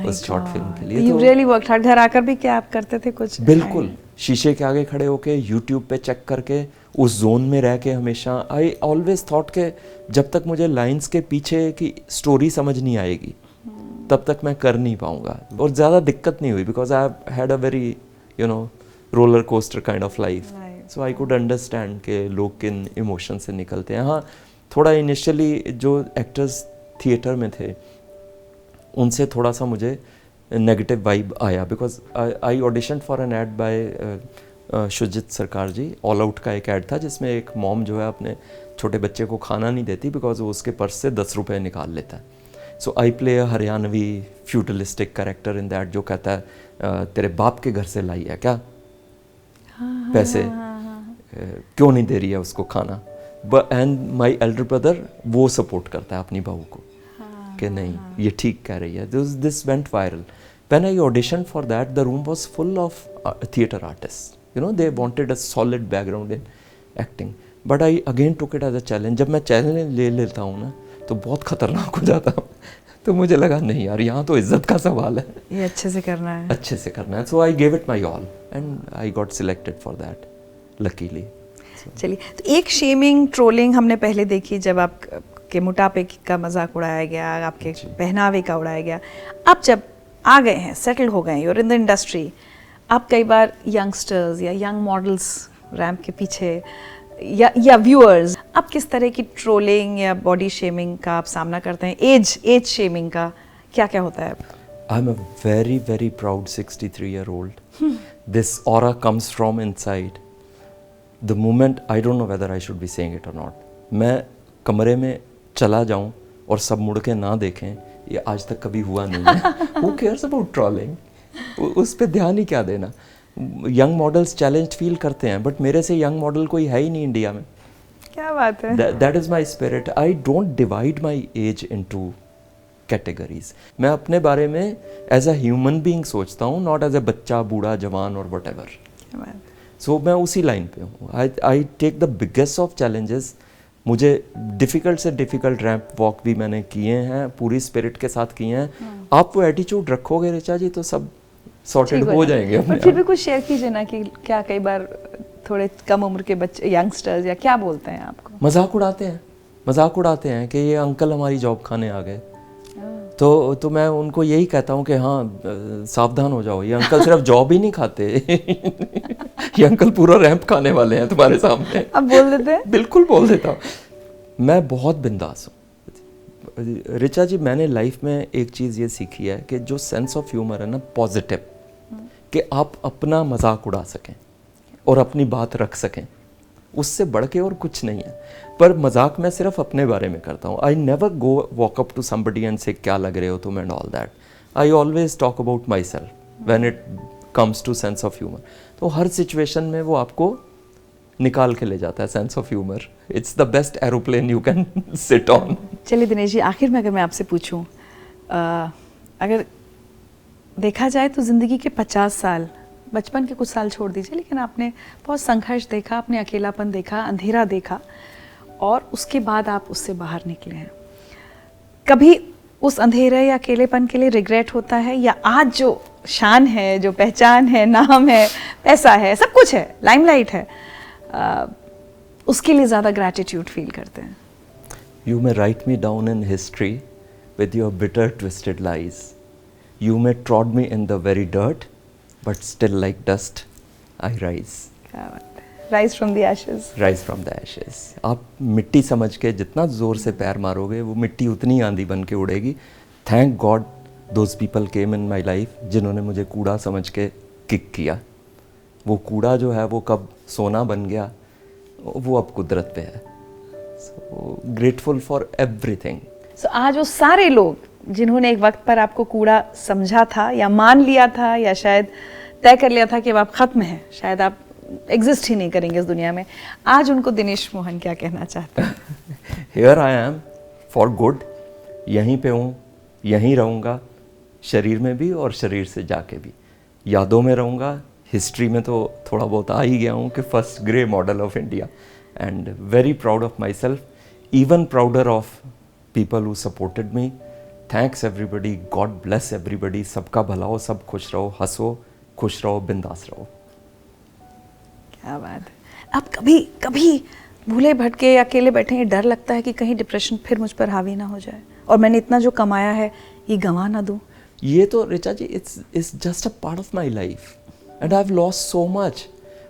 उस शॉर्ट फिल्म के लिए। You really worked hard. घर आकर भी क्या आप करते थे कुछ? बिल्कुल, शीशे के आगे खड़े होके यूट्यूब पे चेक करके उस जोन में रह के हमेशा आई ऑलवेज थॉट के जब तक मुझे लाइंस के पीछे की स्टोरी समझ नहीं आएगी तब तक मैं कर नहीं पाऊंगा। और ज़्यादा दिक्कत नहीं हुई because I had a very you know roller coaster kind of life, so I could understand के लोग किन इमोशन से निकलते हैं। हाँ, थोड़ा इनिशियली जो एक्टर्स थिएटर में थे उनसे थोड़ा सा मुझे नेगेटिव वाइब आया because I audition for an ad by Shoojit Sircar ji. All out का एक ऐड था जिसमें एक मॉम जो है अपने छोटे बच्चे को खाना नहीं देती बिकॉज वो उसके पर्स से 10 रुपये निकाल लेता है। So I play a Haryanvi futuristic character in that जो कहता है तेरे बाप के घर से लाई है क्या पैसे, क्यों नहीं दे रही है उसको खाना। एंड माई एल्डर ब्रदर वो सपोर्ट करता है अपनी बहू को कि नहीं ये ठीक कह रही है। This went viral. When I audition for that the room was full of theatre artist, you know they wanted a solid background in acting, but I again took it as a challenge. जब मैं challenge ले लेता हूँ ना तो बहुत खतरनाक हो जाता हूँ। तो मुझे लगा नहीं यार यहाँ तो इज्जत का सवाल है, ये अच्छे से करना है, अच्छे से करना है। So I give it my all and I got selected for that luckily. चलिए, तो एक शेमिंग ट्रोलिंग हमने पहले देखी जब आप के मोटापे का मजाक उड़ाया गया, आपके पहनावे का उड़ाया गया। अब जब आ गए हैं, सेटल हो गए हैं, यूर इन द इंडस्ट्री, आप कई बार यंगस्टर्स या यंग मॉडल्स रैंप के पीछे या व्यूअर्स, आप किस तरह की ट्रोलिंग या बॉडी शेमिंग का आप सामना करते हैं? एज शेमिंग का क्या क्या होता है? आई am a very very proud 63-year-old. This aura comes from inside. The moment, I don't know whether I should be saying it or not. मैं कमरे में चला जाऊं और सब मुड़ के ना देखें, ये आज तक कभी हुआ नहीं है। Who cares about trolling? उस पे ध्यान ही क्या देना। यंग मॉडल्स चैलेंज फील करते हैं बट मेरे से यंग मॉडल कोई है ही नहीं इंडिया में। क्या बात है। That is my spirit. I don't divide my age into categories. मैं अपने बारे में एज अ ह्यूमन बीइंग सोचता हूँ, नॉट एज अ बच्चा, बूढ़ा, जवान और वट एवर। सो मैं उसी लाइन पे हूँ। I take the biggest of challenges. मुझे डिफ़िकल्ट से डिफ़िकल्ट रैंप वॉक भी मैंने किए हैं, पूरी स्पिरिट के साथ किए हैं। आप वो एटीट्यूड रखोगे ऋचा जी तो सब सॉर्टेड हो जाएंगे अपने। फिर भी कुछ शेयर कीजिए ना कि क्या कई बार थोड़े कम उम्र के बच्चे, यंगस्टर्स या क्या बोलते हैं आपको? मजाक उड़ाते हैं कि ये अंकल हमारी जॉब खाने आ गए। तो मैं उनको यही कहता हूँ कि हाँ सावधान हो जाओ, ये अंकल सिर्फ जॉब ही नहीं खाते ये अंकल पूरा रैंप खाने वाले हैं तुम्हारे सामने। अब बोल देते हैं? बिल्कुल बोल देता हूँ। मैं बहुत बिंदास हूँ ऋचा जी। मैंने लाइफ में एक चीज़ ये सीखी है कि जो सेंस ऑफ ह्यूमर है ना, पॉजिटिव, कि आप अपना मजाक उड़ा सकें और अपनी बात रख सकें, उससे बढ़ के और कुछ नहीं है। पर मजाक मैं सिर्फ अपने बारे में करता हूँ। I never go walk up to somebody and say क्या लग रहे हो तुम and all that. I always talk about myself when it comes to sense of humour. तो हर सिचुएशन में वो आपको निकाल के ले जाता है sense of humour. It's the best aeroplane you can sit on. चलिए दिनेश जी, आखिर में अगर मैं आपसे पूछूं, अगर देखा जाए तो ज़िंदगी के 50 साल, बचपन के कुछ साल छोड़ दीजिए, लेकिन आपने बहुत संघर्ष देखा, आपने अकेलापन देखा, अंधेरा देखा, और उसके बाद आप उससे बाहर निकले हैं। कभी उस अंधेरे या अकेलेपन के लिए रिग्रेट होता है, या आज जो शान है, जो पहचान है, नाम है, पैसा है, सब कुछ है, लाइमलाइट है, उसके लिए ज़्यादा ग्रैटिट्यूड फील करते हैं? You may write me down in history with your bitter twisted lies. You may trod me in the very dirt, but still like dust I rise. क्या बात है। Rise from the ashes. Rise from the ashes. आप मिट्टी समझ के जितना जोर से पैर मारोगे वो मिट्टी उतनी आंधी बन के उड़ेगी। Thank God those people came in my life जिन्होंने मुझे कूड़ा समझ के किक किया। वो कूड़ा जो है वो कब सोना बन गया वो अब कुदरत पे है। So grateful for everything. So आज वो सारे लोग जिन्होंने एक वक्त पर आपको कूड़ा समझा था, या मान लिया था, या शायद तय कर लिया था कि अब आप खत्म हैं, शायद आप एग्जिस्ट ही नहीं करेंगे इस दुनिया में, आज उनको दिनेश मोहन क्या कहना चाहते हैं? Here I am for good. यहीं पे हूँ, यहीं रहूँगा, शरीर में भी और शरीर से जाके भी। यादों में रहूँगा, हिस्ट्री में तो थोड़ा बहुत आ ही गया हूँ कि first grey model of India, and very proud of myself, even prouder of people who supported me. Thanks everybody, God bless everybody, सबका भला हो, सब खुश रहो, हंसो, खुश रहो, बिंदास रहो. क्या बात है. अब कभी कभी भूले भटके या अकेले बैठे हैं, डर लगता है कि कहीं डिप्रेशन फिर मुझ पर हावी ना हो जाए और मैंने इतना जो कमाया है ये गंवा ना दूं. ये तो रिचा जी, it's just a part of my life and I've lost so much.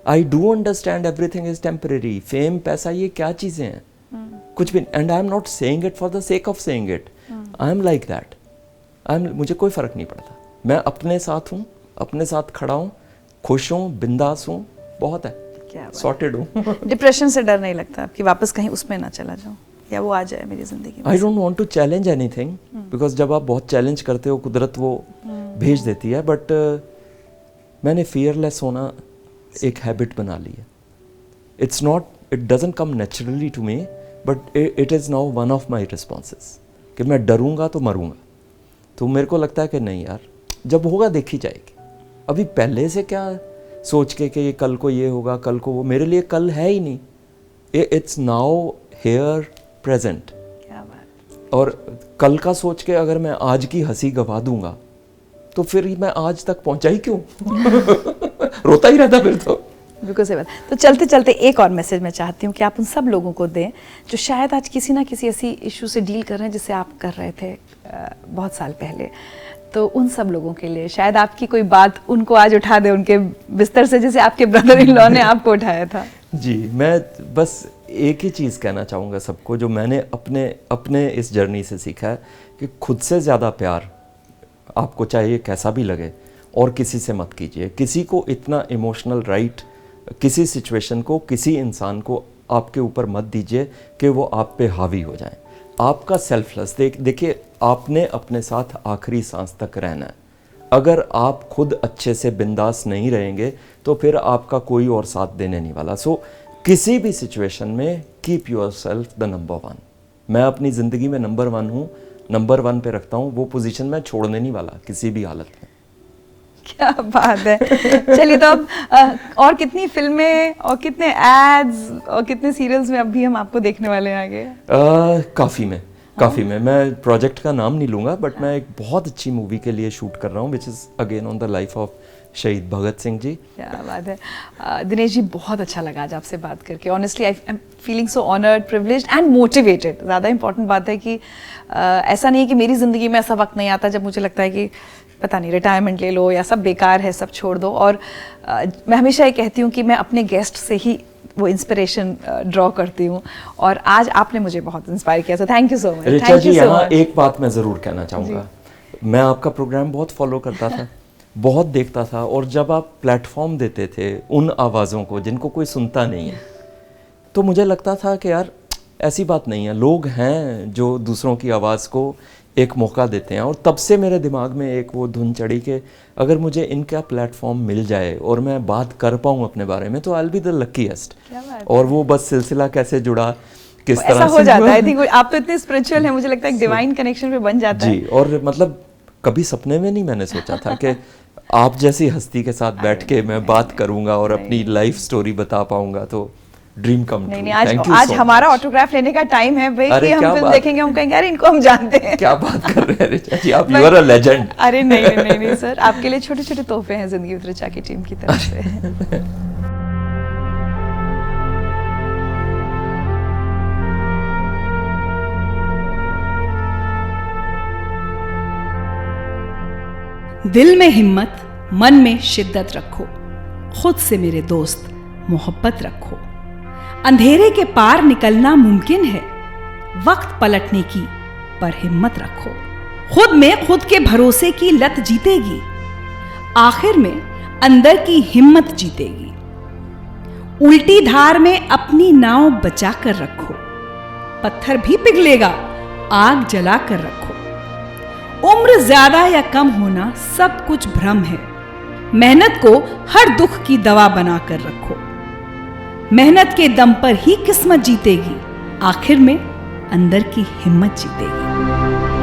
I do understand everything is temporary. Fame, पैसा, ये क्या चीज़ें हैं? कुछ भी. And I'm not saying it for the sake of saying it. I'm like that. मुझे कोई फ़र्क नहीं पड़ता. मैं अपने साथ हूँ, अपने साथ खड़ा हूँ, खुश हूँ, बिंदास हूँ, बहुत है. सॉर्टेड हूँ. डिप्रेशन से डर नहीं लगता आपकी वापस कहीं उसमें ना चला जाऊँ या वो आ जाए मेरी जिंदगी में? I don't want to challenge anything, because जब आप बहुत चैलेंज करते हो कुदरत वो भेज देती है. बट मैंने फियरलेस होना एक हैबिट बना ली है. It's not, it doesn't come naturally to me, but it is now one of my responses कि मैं डरूंगा तो मरूंगा. तो मेरे को लगता है कि नहीं यार, जब होगा देखी जाएगी. अभी पहले से क्या सोच के कि ये कल को ये होगा, कल को वो, मेरे लिए कल है ही नहीं. It's now here present. क्या बात. और कल का सोच के अगर मैं आज की हंसी गवा दूंगा तो फिर मैं आज तक पहुंचा ही क्यों? रोता ही रहता फिर तो. बिल्कुल सही बात. तो चलते चलते एक और मैसेज मैं चाहती हूँ कि आप उन सब लोगों को दें जो शायद आज किसी ना किसी ऐसी इशू से डील कर रहे हैं जिसे आप कर रहे थे बहुत साल पहले. तो उन सब लोगों के लिए शायद आपकी कोई बात उनको आज उठा दे उनके बिस्तर से, जैसे आपके ब्रदर इन लॉ ने आपको उठाया था. जी, मैं बस एक ही चीज़ कहना चाहूँगा सबको, जो मैंने अपने इस जर्नी से सीखा है कि खुद से ज़्यादा प्यार आपको चाहिए कैसा भी लगे, और किसी से मत कीजिए. किसी को इतना इमोशनल राइट किसी सिचुएशन को, किसी इंसान को आपके ऊपर मत दीजिए कि वो आप पे हावी हो जाए. आपका सेल्फलेस देखिए, आपने अपने साथ आखिरी सांस तक रहना है. अगर आप खुद अच्छे से बिंदास नहीं रहेंगे तो फिर आपका कोई और साथ देने नहीं वाला. सो किसी भी सिचुएशन में कीप योरसेल्फ द नंबर 1. मैं अपनी ज़िंदगी में नंबर 1 हूँ, नंबर 1 पे रखता हूँ. वो पोजीशन मैं छोड़ने नहीं वाला किसी भी हालत में. क्या बात है. चलिए, तो अब और कितनी फिल्में और कितने एड्स और कितने सीरियल्स में अब भी हम आपको देखने वाले हैं आगे? काफ़ी में. मैं प्रोजेक्ट का नाम नहीं लूँगा, बट मैं एक बहुत अच्छी मूवी के लिए शूट कर रहा हूँ, which is again on the life of शहीद भगत सिंह जी. क्या बात है. दिनेश जी, बहुत अच्छा लगा आज आपसे बात करके. Honestly I am feeling so honoured, privileged and motivated. ज़्यादा इंपॉर्टेंट बात है कि ऐसा नहीं है कि मेरी ज़िंदगी में ऐसा वक्त नहीं आता जब मुझे लगता है कि पता नहीं रिटायरमेंट ले लो या सब बेकार है, सब छोड़ दो. और मैं हमेशा ये कहती हूँ कि मैं अपने गेस्ट से ही वो इंस्पिरेशन ड्रॉ करती हूँ, और आज आपने मुझे बहुत इंस्पायर किया. So thank you so much. Richa ji, यहाँ एक बात मैं ज़रूर कहना चाहूँगा. मैं आपका प्रोग्राम बहुत फॉलो करता था, बहुत देखता था, और जब आप प्लेटफॉर्म देते थे उन आवाज़ों को जिनको कोई सुनता नहीं है, तो मुझे लगता था कि यार ऐसी बात नहीं है. लोग हैं जो दूसरों की आवाज़ को एक मौका देते हैं. और तब से मेरे दिमाग में एक वो धुन चढ़ी कि अगर मुझे इनका प्लेटफॉर्म मिल जाए और मैं बात कर पाऊँ अपने बारे में, तो I will be the luckiest. और वो बस सिलसिला कैसे जुड़ा, किस तरह ऐसा से हो जाता है. आई थिंक आप तो इतने स्पिरिचुअल हैं, मुझे लगता है एक डिवाइन कनेक्शन पे बन जाता है. जी, और मतलब कभी सपने में नहीं मैंने सोचा था कि आप जैसी हस्ती के साथ बैठ के मैं बात करूंगा और अपनी लाइफ स्टोरी बता पाऊंगा. तो ड्रीम कम ट्रू. नहीं, आज हमारा ऑटोग्राफ लेने का टाइम है भाई, कि हम फिल्म देखेंगे, हम कहेंगे अरे इनको हम जानते हैं. क्या बात कर रहे हैं रिचा जी, आप यू आर अ लेजेंड. अरे नहीं सर, आपके लिए छोटे छोटे तोहफे हैं जिंदगी विद रिचा की टीम की तरफ से. दिल में हिम्मत, मन में शिद्दत रखो, खुद से मेरे दोस्त मोहब्बत रखो. अंधेरे के पार निकलना मुमकिन है, वक्त पलटने की पर हिम्मत रखो. खुद में खुद के भरोसे की लत जीतेगी, आखिर में अंदर की हिम्मत जीतेगी. उल्टी धार में अपनी नाव बचा कर रखो, पत्थर भी पिघलेगा, आग जला कर रखो. उम्र ज्यादा या कम होना सब कुछ भ्रम है, मेहनत को हर दुख की दवा बना कर रखो. मेहनत के दम पर ही किस्मत जीतेगी, आखिर में अंदर की हिम्मत जीतेगी.